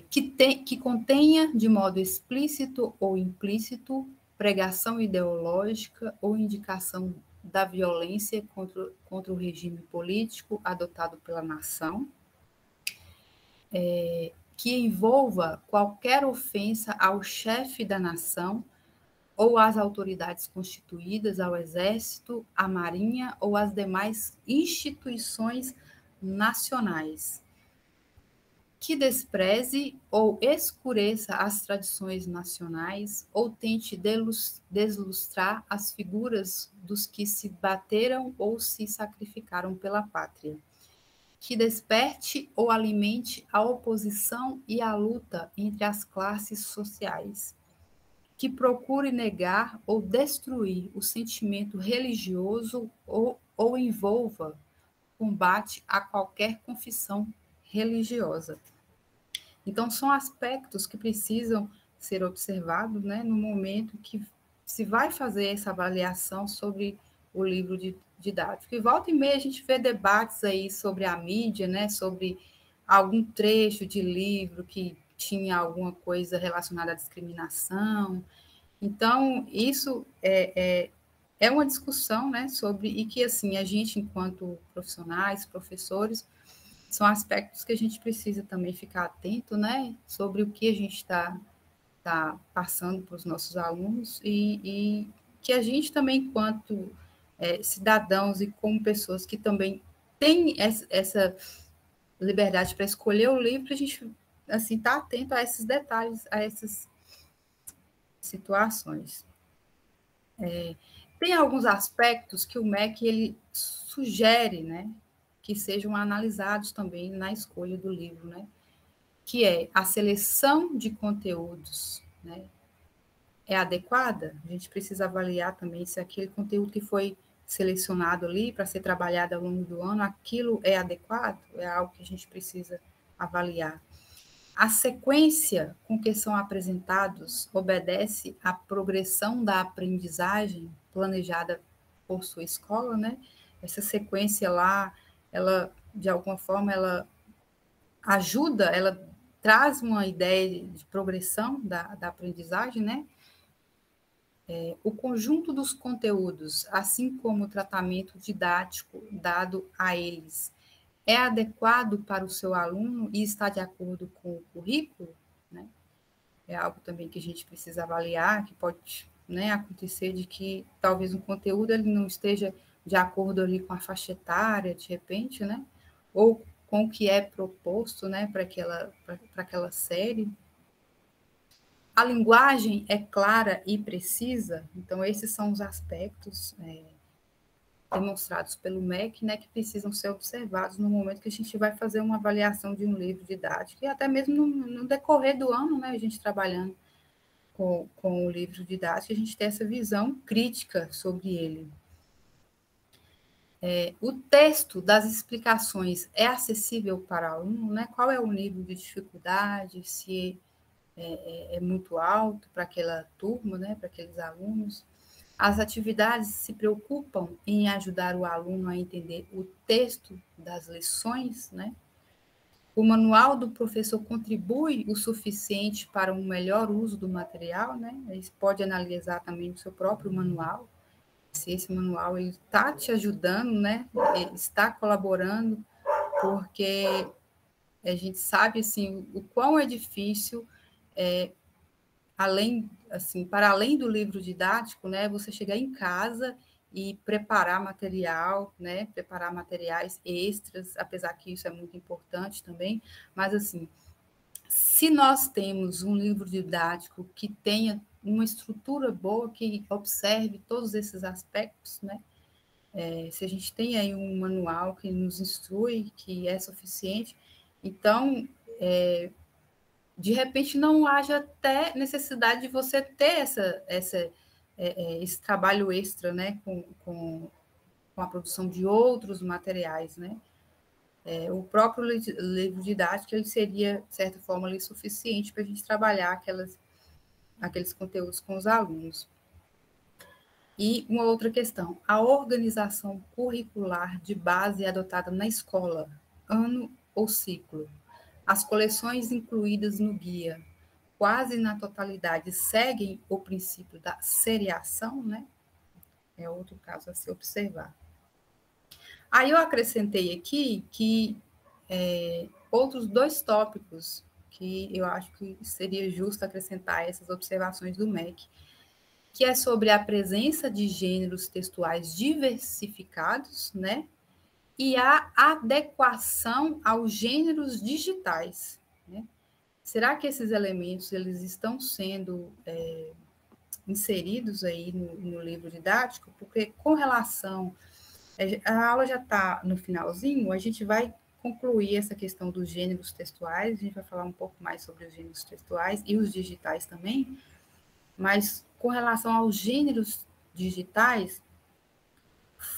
Que contenha, de modo explícito ou implícito, pregação ideológica ou indicação da violência contra o regime político adotado pela nação, que envolva qualquer ofensa ao chefe da nação ou às autoridades constituídas, ao Exército, à Marinha ou às demais instituições nacionais, que despreze ou escureça as tradições nacionais ou tente deslustrar as figuras dos que se bateram ou se sacrificaram pela pátria, que desperte ou alimente a oposição e a luta entre as classes sociais, que procure negar ou destruir o sentimento religioso ou envolva combate a qualquer confissão religiosa. Então, são aspectos que precisam ser observado, né, no momento que se vai fazer essa avaliação sobre o livro didático. E volta e meia a gente vê debates aí sobre a mídia, né, sobre algum trecho de livro que tinha alguma coisa relacionada à discriminação. Então, isso é uma discussão, né, sobre, e que, assim, a gente, enquanto profissionais, professores, são aspectos que a gente precisa também ficar atento, né, sobre o que a gente está passando para os nossos alunos e que a gente também, enquanto cidadãos e como pessoas que também têm essa liberdade para escolher o livro, a gente, assim, tá atento a esses detalhes, a essas situações. Tem alguns aspectos que o MEC ele sugere, né, que sejam analisados também na escolha do livro, né, que é a seleção de conteúdos, né, é adequada. A gente precisa avaliar também se aquele conteúdo que foi selecionado ali para ser trabalhado ao longo do ano, aquilo é adequado, é algo que a gente precisa avaliar. A sequência com que são apresentados obedece à progressão da aprendizagem planejada por sua escola, né? Essa sequência lá, ela, de alguma forma, ela ajuda, ela traz uma ideia de progressão da aprendizagem, né? O conjunto dos conteúdos, assim como o tratamento didático dado a eles, é adequado para o seu aluno e está de acordo com o currículo, né? É algo também que a gente precisa avaliar, que pode, né, acontecer de que talvez um conteúdo ele não esteja de acordo ali com a faixa etária, de repente, né? Ou com o que é proposto, né, para aquela série. A linguagem é clara e precisa, então esses são os aspectos demonstrados pelo MEC, né, que precisam ser observados no momento que a gente vai fazer uma avaliação de um livro didático, e até mesmo no decorrer do ano, né, a gente trabalhando com o livro didático, a gente tem essa visão crítica sobre ele. O texto das explicações é acessível para o aluno, né? Qual é o nível de dificuldade, se é muito alto para aquela turma, né, para aqueles alunos. As atividades se preocupam em ajudar o aluno a entender o texto das lições, né? O manual do professor contribui o suficiente para um melhor uso do material, né? Ele pode analisar também o seu próprio manual, se esse manual está te ajudando, né? Ele está colaborando, porque a gente sabe assim o quão é difícil para além do livro didático, né, você chegar em casa e preparar material, né, preparar materiais extras, apesar que isso é muito importante também, mas assim, se nós temos um livro didático que tenha uma estrutura boa, que observe todos esses aspectos, né, se a gente tem aí um manual que nos instrui, que é suficiente, então, de repente não haja até necessidade de você ter esse trabalho extra, né, com a produção de outros materiais, né? O próprio livro didático ele seria, de certa forma, ali, suficiente para a gente trabalhar aqueles conteúdos com os alunos. E uma outra questão, a organização curricular de base adotada na escola, ano ou ciclo. As coleções incluídas no guia, quase na totalidade, seguem o princípio da seriação, né? É outro caso a se observar. Aí eu acrescentei aqui que outros 2 tópicos que eu acho que seria justo acrescentar essas observações do MEC, que é sobre a presença de gêneros textuais diversificados, né? E a adequação aos gêneros digitais, né? Será que esses elementos eles estão sendo inseridos aí no livro didático? Porque com relação... A aula já está no finalzinho, a gente vai concluir essa questão dos gêneros textuais, a gente vai falar um pouco mais sobre os gêneros textuais e os digitais também, mas com relação aos gêneros digitais,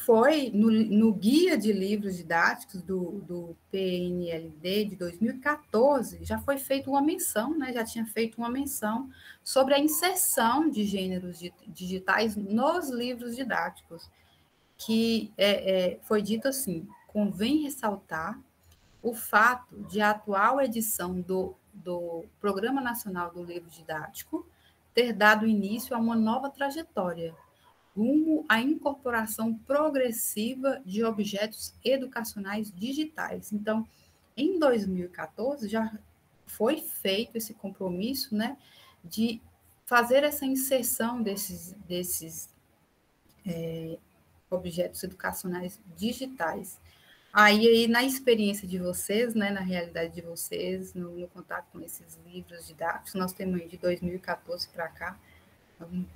foi no Guia de Livros Didáticos do PNLD de 2014, já foi feita uma menção, né, já tinha feito uma menção sobre a inserção de gêneros digitais nos livros didáticos, que foi dito assim: convém ressaltar o fato de a atual edição do Programa Nacional do Livro Didático ter dado início a uma nova trajetória, rumo à incorporação progressiva de objetos educacionais digitais. Então, em 2014, já foi feito esse compromisso, né, de fazer essa inserção desses objetos educacionais digitais. Aí, na experiência de vocês, né, na realidade de vocês, no contato com esses livros didáticos, nós temos aí de 2014 para cá,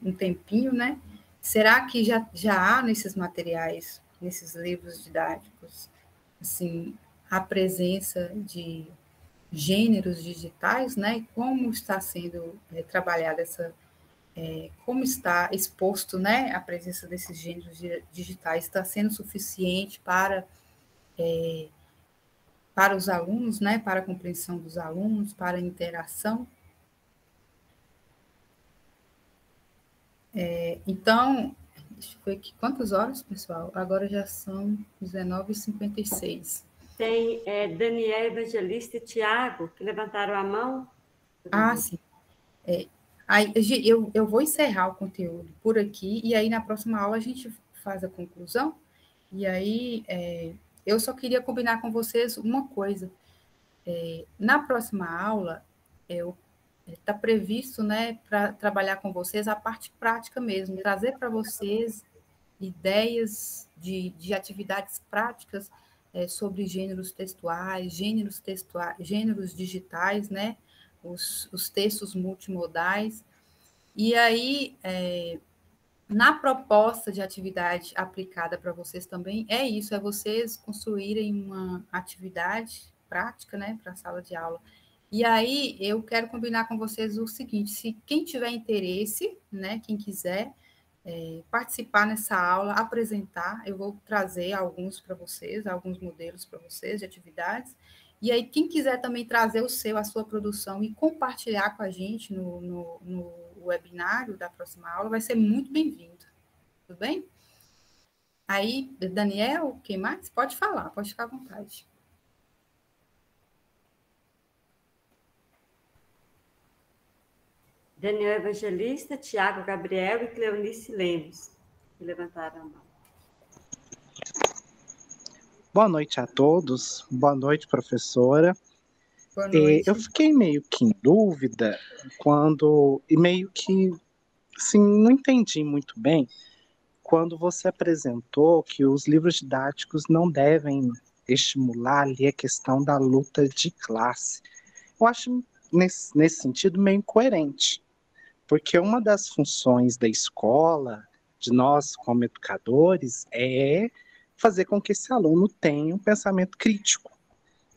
um tempinho, né? Será que já há nesses materiais, nesses livros didáticos, assim, a presença de gêneros digitais, né? Como está sendo trabalhada como está exposto, né? A presença desses gêneros digitais está sendo suficiente para os alunos, né? Para a compreensão dos alunos, para a interação. Então, deixa eu ver aqui, quantas horas, pessoal? Agora já são 19h56. Tem Daniel Evangelista e Tiago, que levantaram a mão. Sim. Aí, eu vou encerrar o conteúdo por aqui, e aí na próxima aula a gente faz a conclusão, e aí eu só queria combinar com vocês uma coisa. Na próxima aula, está previsto, né, para trabalhar com vocês a parte prática mesmo, trazer para vocês ideias de atividades práticas sobre gêneros textuais, gêneros digitais, né, os textos multimodais. E aí, na proposta de atividade aplicada para vocês também, é vocês construírem uma atividade prática, né, para a sala de aula. E aí, eu quero combinar com vocês o seguinte: se quem tiver interesse, né, quem quiser participar nessa aula, apresentar, eu vou trazer alguns para vocês, alguns modelos para vocês de atividades, e aí quem quiser também trazer a sua produção e compartilhar com a gente no webinário da próxima aula, vai ser muito bem-vindo, tudo bem? Aí, Daniel, quem mais? Pode falar, pode ficar à vontade. Daniel Evangelista, Tiago Gabriel e Cleonice Lemos, que levantaram a mão. Boa noite a todos. Boa noite, professora. Boa noite. Eu fiquei meio que em dúvida e meio que, assim, não entendi muito bem quando você apresentou que os livros didáticos não devem estimular ali a questão da luta de classe. Eu acho, nesse sentido, meio incoerente. Porque uma das funções da escola, de nós como educadores, é fazer com que esse aluno tenha um pensamento crítico.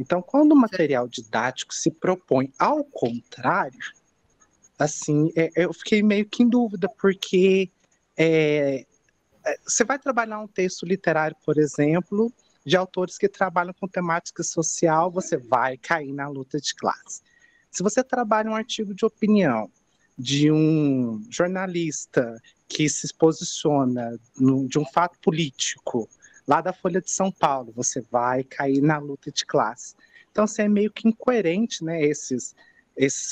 Então, quando o material didático se propõe ao contrário, assim, eu fiquei meio que em dúvida, porque você vai trabalhar um texto literário, por exemplo, de autores que trabalham com temática social, você vai cair na luta de classe. Se você trabalha um artigo de opinião de um jornalista que se posiciona de um fato político, lá da Folha de São Paulo, você vai cair na luta de classe. Então, assim, é meio que incoerente, né, esses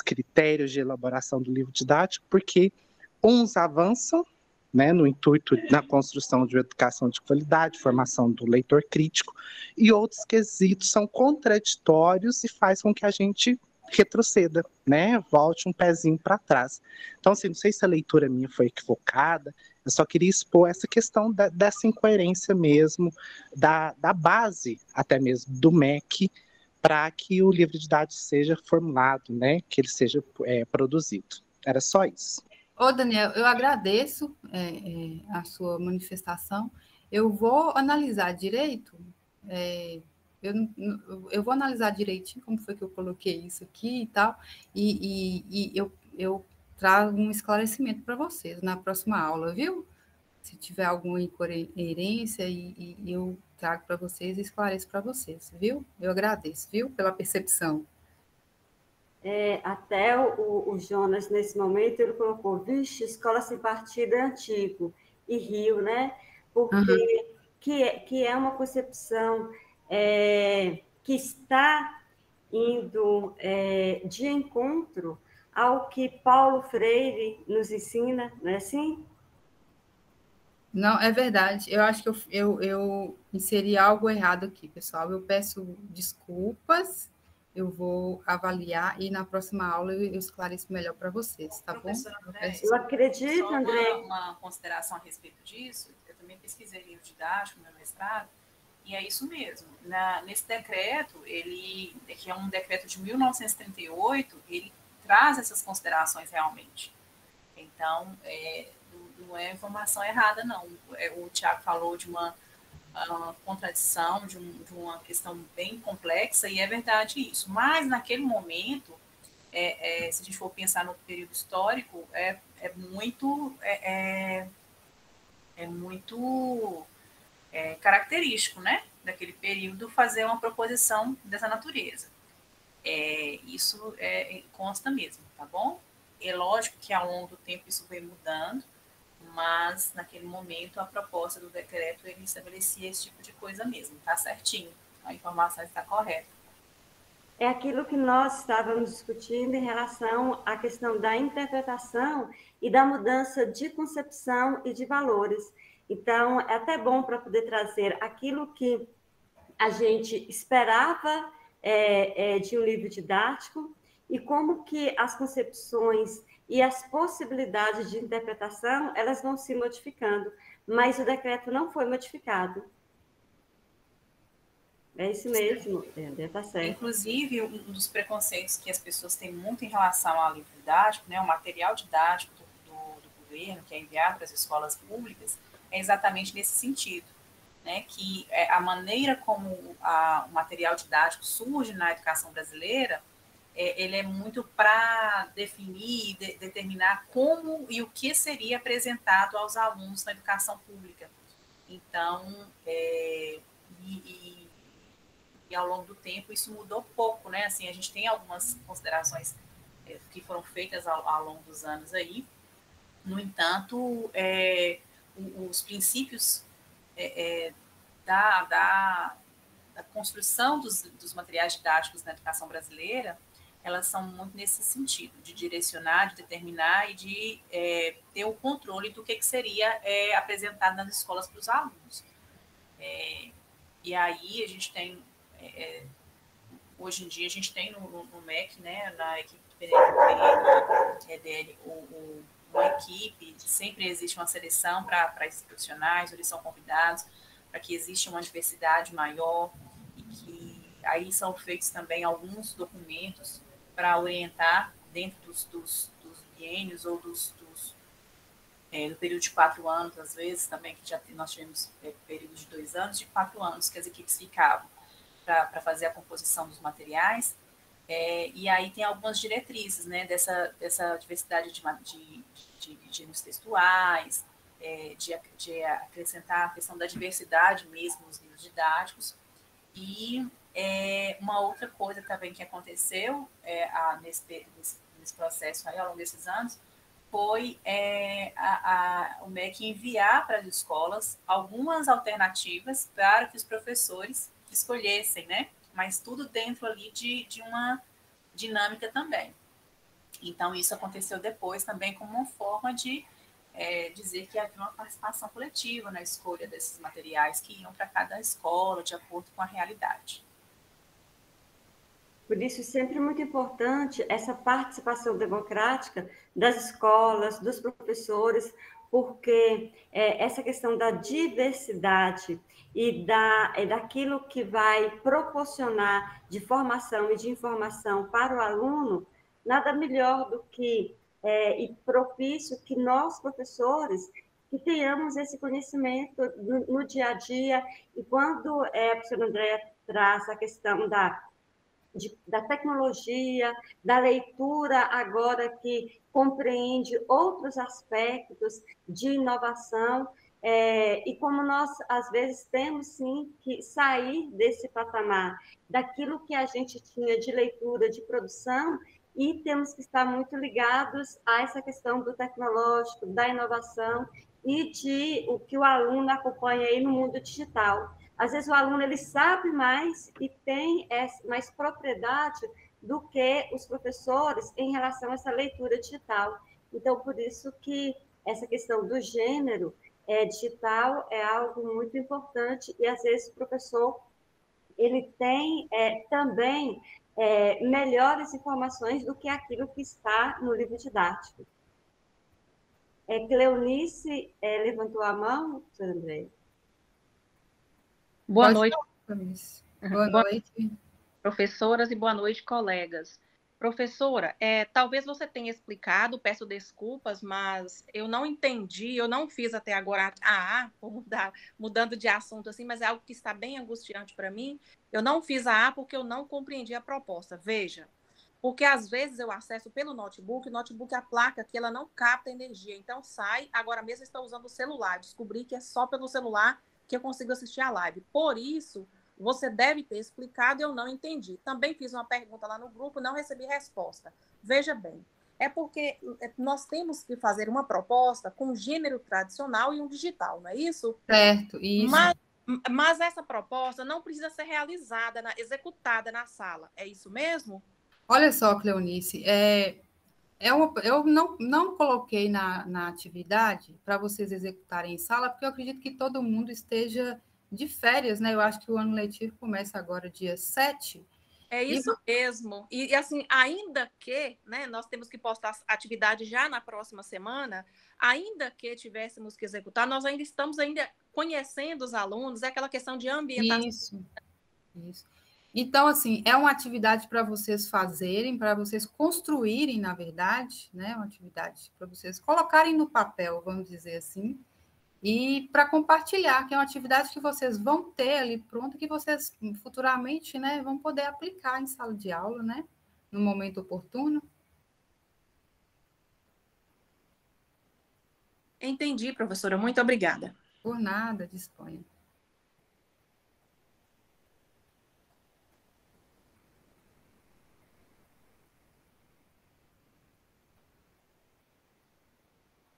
critérios de elaboração do livro didático, porque uns avançam, né, no intuito da construção de uma educação de qualidade, formação do leitor crítico, e outros quesitos são contraditórios e faz com que a gente retroceda, né, volte um pezinho para trás. Então, assim, não sei se a leitura minha foi equivocada, eu só queria expor essa questão dessa incoerência mesmo, da base, até mesmo, do MEC, para que o livro didático seja formulado, né, que ele seja produzido. Era só isso. Ô, Daniel, eu agradeço a sua manifestação. Eu vou analisar direito, eu vou analisar direitinho como foi que eu coloquei isso aqui e tal, e eu trago um esclarecimento para vocês na próxima aula, viu? Se tiver alguma incoerência, e eu trago para vocês e esclareço para vocês, viu? Eu agradeço, viu, pela percepção. Até o Jonas, nesse momento, ele colocou, vixe, escola sem partido é antigo, e riu, né? Porque que é uma concepção que está indo de encontro ao que Paulo Freire nos ensina, não é assim? Não, é verdade. Eu acho que eu inseri algo errado aqui, pessoal. Eu peço desculpas, eu vou avaliar e na próxima aula eu esclareço melhor para vocês, tá bom? Eu acredito, só André. uma consideração a respeito disso. Eu também pesquisei livro didático no meu mestrado, e é isso mesmo. Nesse decreto, que é um decreto de 1938, ele traz essas considerações realmente. Então, não é informação errada, não. O Tiago falou de uma contradição, de uma questão bem complexa, e é verdade isso. Mas, naquele momento, se a gente for pensar no período histórico, é muito característico, né, daquele período fazer uma proposição dessa natureza. Isso consta mesmo, tá bom? É lógico que ao longo do tempo isso vem mudando, mas naquele momento a proposta do decreto ele estabelecia esse tipo de coisa mesmo, tá certinho, a informação está correta. É aquilo que nós estávamos discutindo em relação à questão da interpretação e da mudança de concepção e de valores. Então, é até bom para poder trazer aquilo que a gente esperava de um livro didático e como que as concepções e as possibilidades de interpretação, elas vão se modificando, mas o decreto não foi modificado. É isso mesmo, está certo. Inclusive, um dos preconceitos que as pessoas têm muito em relação ao livro didático, né, o material didático do governo, que é enviado para as escolas públicas, é exatamente nesse sentido, né, que a maneira como o material didático surge na educação brasileira, ele é muito para definir, determinar como e o que seria apresentado aos alunos na educação pública. Então, e ao longo do tempo isso mudou pouco, né? Assim, a gente tem algumas considerações que foram feitas ao longo dos anos aí. No entanto, os princípios da construção dos materiais didáticos na educação brasileira, elas são muito nesse sentido, de direcionar, de determinar e de ter o controle do que seria apresentado nas escolas para os alunos. E aí a gente tem, hoje em dia a gente tem no MEC, né, na equipe dele, uma equipe, sempre existe uma seleção para esses profissionais, eles são convidados para que exista uma diversidade maior e que aí são feitos também alguns documentos para orientar dentro dos biênios ou do período de 4 anos, às vezes, também, que nós tivemos períodos de 2 anos, de 4 anos, que as equipes ficavam para fazer a composição dos materiais, e aí tem algumas diretrizes, né, dessa diversidade de gêneros textuais, de acrescentar a questão da diversidade mesmo nos livros didáticos, e uma outra coisa também que aconteceu nesse processo aí, ao longo desses anos, foi o MEC enviar para as escolas algumas alternativas para que os professores escolhessem, né? Mas tudo dentro ali de uma dinâmica também. Então, isso aconteceu depois também como uma forma de dizer que havia uma participação coletiva na escolha desses materiais que iam para cada escola, de acordo com a realidade. Por isso, sempre muito importante essa participação democrática das escolas, dos professores, porque essa questão da diversidade e daquilo que vai proporcionar de formação e de informação para o aluno, nada melhor do que e propício que nós, professores, que tenhamos esse conhecimento no dia a dia. E quando a professora Andréa traz a questão da tecnologia, da leitura agora que compreende outros aspectos de inovação, E como nós, às vezes, temos, sim, que sair desse patamar, daquilo que a gente tinha de leitura, de produção, e temos que estar muito ligados a essa questão do tecnológico, da inovação e de o que o aluno acompanha aí no mundo digital. Às vezes o aluno ele sabe mais e tem mais propriedade do que os professores em relação a essa leitura digital. Então, por isso que essa questão do gênero digital é algo muito importante e, às vezes, o professor ele tem também melhores informações do que aquilo que está no livro didático. Cleonice levantou a mão, professor André. Boa noite. Boa noite. Professoras e boa noite, colegas. Professora, talvez você tenha explicado, peço desculpas, mas eu não entendi, eu não fiz até agora a A, mudando de assunto assim, mas é algo que está bem angustiante para mim. Eu não fiz a A porque eu não compreendi a proposta. Veja, porque às vezes eu acesso pelo notebook, a placa que ela não capta energia, então sai, agora mesmo estou usando o celular, descobri que é só pelo celular que eu consigo assistir a live. Por isso, você deve ter explicado e eu não entendi. Também fiz uma pergunta lá no grupo, não recebi resposta. Veja bem, é porque nós temos que fazer uma proposta com um gênero tradicional e um digital, não é isso? Certo, isso. Mas essa proposta não precisa ser realizada, executada na sala. É isso mesmo? Olha só, Cleonice, eu não coloquei na atividade para vocês executarem em sala, porque eu acredito que todo mundo esteja de férias, né? Eu acho que o ano letivo começa agora dia 7. É isso mesmo. E assim, ainda que, né, nós temos que postar a atividade já na próxima semana, ainda que tivéssemos que executar, nós ainda estamos conhecendo os alunos, é aquela questão de ambientação. Isso. Então, assim, é uma atividade para vocês fazerem, para vocês construírem, na verdade, né? Uma atividade para vocês colocarem no papel, vamos dizer assim, e para compartilhar, que é uma atividade que vocês vão ter ali pronta, que vocês futuramente, né, vão poder aplicar em sala de aula, né, no momento oportuno. Entendi, professora. Muito obrigada. Por nada, disponha.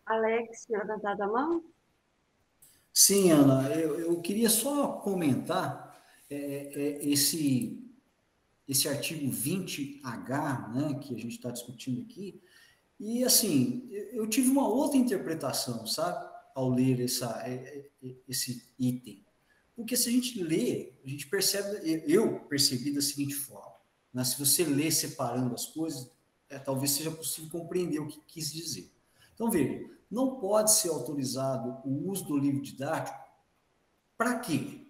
Alex, tinha levantado a mão? Sim, Ana, eu queria só comentar esse artigo 20H, né, que a gente está discutindo aqui, e assim, eu tive uma outra interpretação, sabe, ao ler esse item. Porque se a gente lê, a gente percebe, eu percebi da seguinte forma, né, se você lê separando as coisas, talvez seja possível compreender o que quis dizer. Então, veja, não pode ser autorizado o uso do livro didático para quê?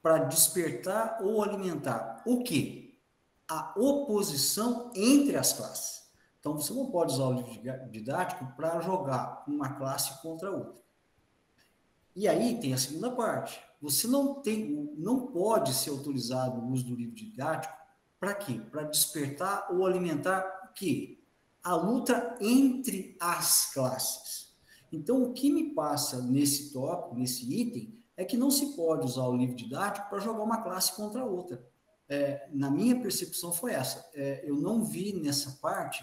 Para despertar ou alimentar o quê? A oposição entre as classes. Então, você não pode usar o livro didático para jogar uma classe contra a outra. E aí tem a segunda parte. Você não pode ser autorizado o uso do livro didático para quê? Para despertar ou alimentar o quê? A luta entre as classes. Então, o que me passa nesse tópico, nesse item, é que não se pode usar o livro didático para jogar uma classe contra a outra. Na minha percepção foi essa. Eu não vi nessa parte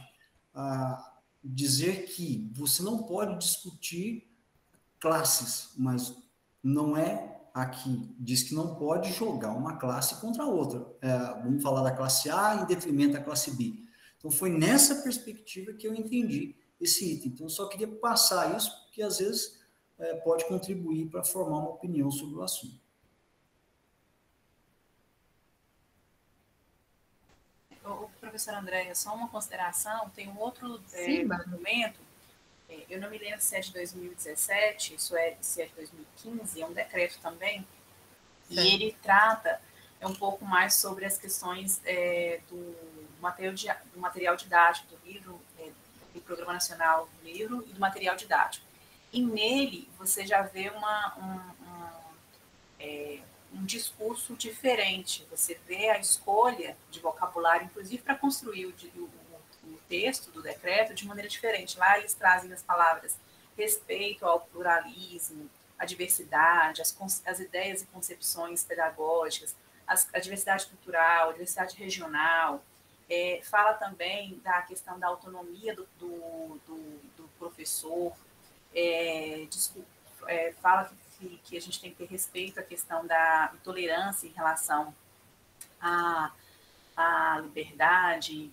dizer que você não pode discutir classes, mas não é aqui. Diz que não pode jogar uma classe contra a outra. Vamos falar da classe A em detrimento da classe B. Então, foi nessa perspectiva que eu entendi esse item. Então, eu só queria passar isso, porque às vezes pode contribuir para formar uma opinião sobre o assunto. Professora Andréia, só uma consideração, tem um outro documento, eu não me lembro se é de 2017, se é de 2015, é um decreto também, e ele trata um pouco mais sobre as questões do material didático do livro, do Programa Nacional do Livro e do material didático. E nele você já vê um discurso diferente, você vê a escolha de vocabulário, inclusive para construir o texto do decreto de maneira diferente. Lá eles trazem as palavras respeito ao pluralismo, a diversidade, as ideias e concepções pedagógicas, a diversidade cultural, a diversidade regional, fala também da questão da autonomia do professor, fala que a gente tem que ter respeito à questão da intolerância em relação à liberdade.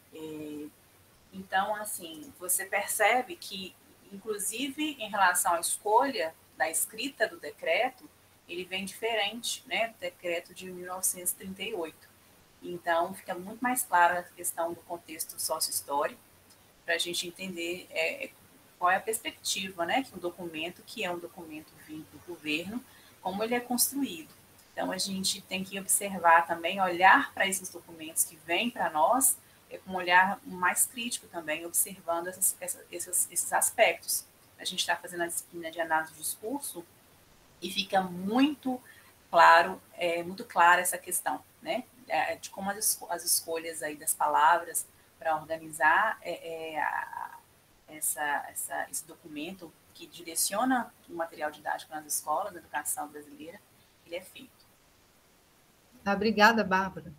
Então, assim, você percebe que, inclusive, em relação à escolha da escrita do decreto, ele vem diferente, né, do decreto de 1938. Então, fica muito mais clara a questão do contexto sócio-histórico, para a gente entender qual é a perspectiva, né, que um documento, que é um documento vindo do governo, como ele é construído. Então, a gente tem que observar também, olhar para esses documentos que vêm para nós, com um olhar mais crítico também, observando esses aspectos. A gente está fazendo a disciplina de análise do discurso e fica muito claro, muito clara essa questão, né, de como as escolhas aí das palavras para organizar esse documento que direciona o material didático nas escolas, na educação brasileira, ele é feito. Obrigada, Bárbara.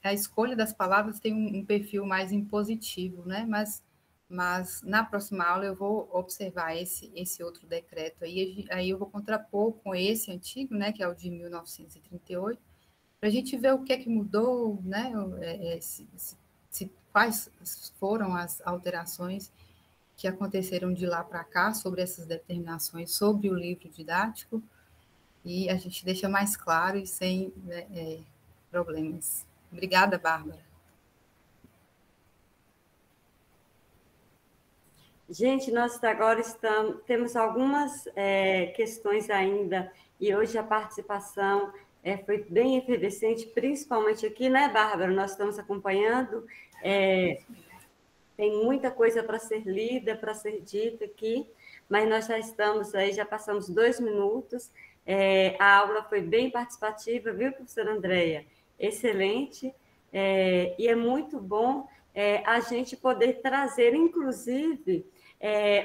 A escolha das palavras tem um perfil mais impositivo, né? Mas na próxima aula eu vou observar esse outro decreto aí eu vou contrapor com esse antigo, né? Que é o de 1938, para a gente ver o que é que mudou, né? Quais foram as alterações que aconteceram de lá para cá sobre essas determinações sobre o livro didático, e a gente deixa mais claro e sem problemas. Obrigada, Bárbara. Gente, nós agora temos algumas questões ainda, e hoje a participação foi bem efervescente, principalmente aqui, né, Bárbara? Nós estamos acompanhando, tem muita coisa para ser lida, para ser dita aqui, mas nós já estamos aí, já passamos 2 minutos, a aula foi bem participativa, viu, professora Andréia? Excelente, e é muito bom a gente poder trazer, inclusive,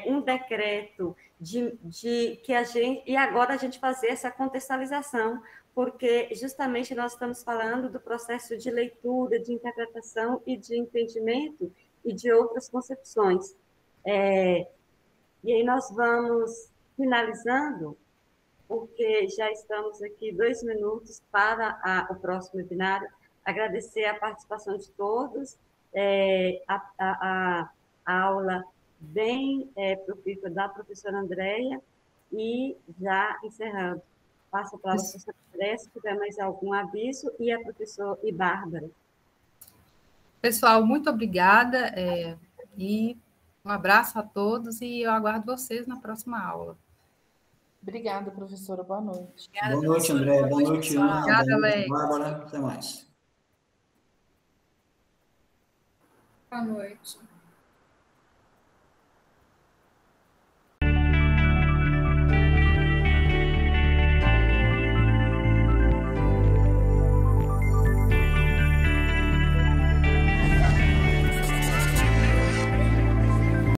um decreto que a gente, e agora a gente fazer essa contextualização, porque justamente nós estamos falando do processo de leitura, de interpretação e de entendimento e de outras concepções. E aí nós vamos finalizando, porque já estamos aqui 2 minutos para o próximo webinário. Agradecer a participação de todos, a aula bem profícua da professora Andréia, e já encerrando. Passo para a professora Andréia, se tiver mais algum aviso, e a professora Bárbara. Pessoal, muito obrigada, e um abraço a todos, e eu aguardo vocês na próxima aula. Obrigada, professora. Boa noite. Obrigada, boa noite, André. Boa noite, Ana. Obrigada, Alex. Bárbara. Até mais. Boa noite.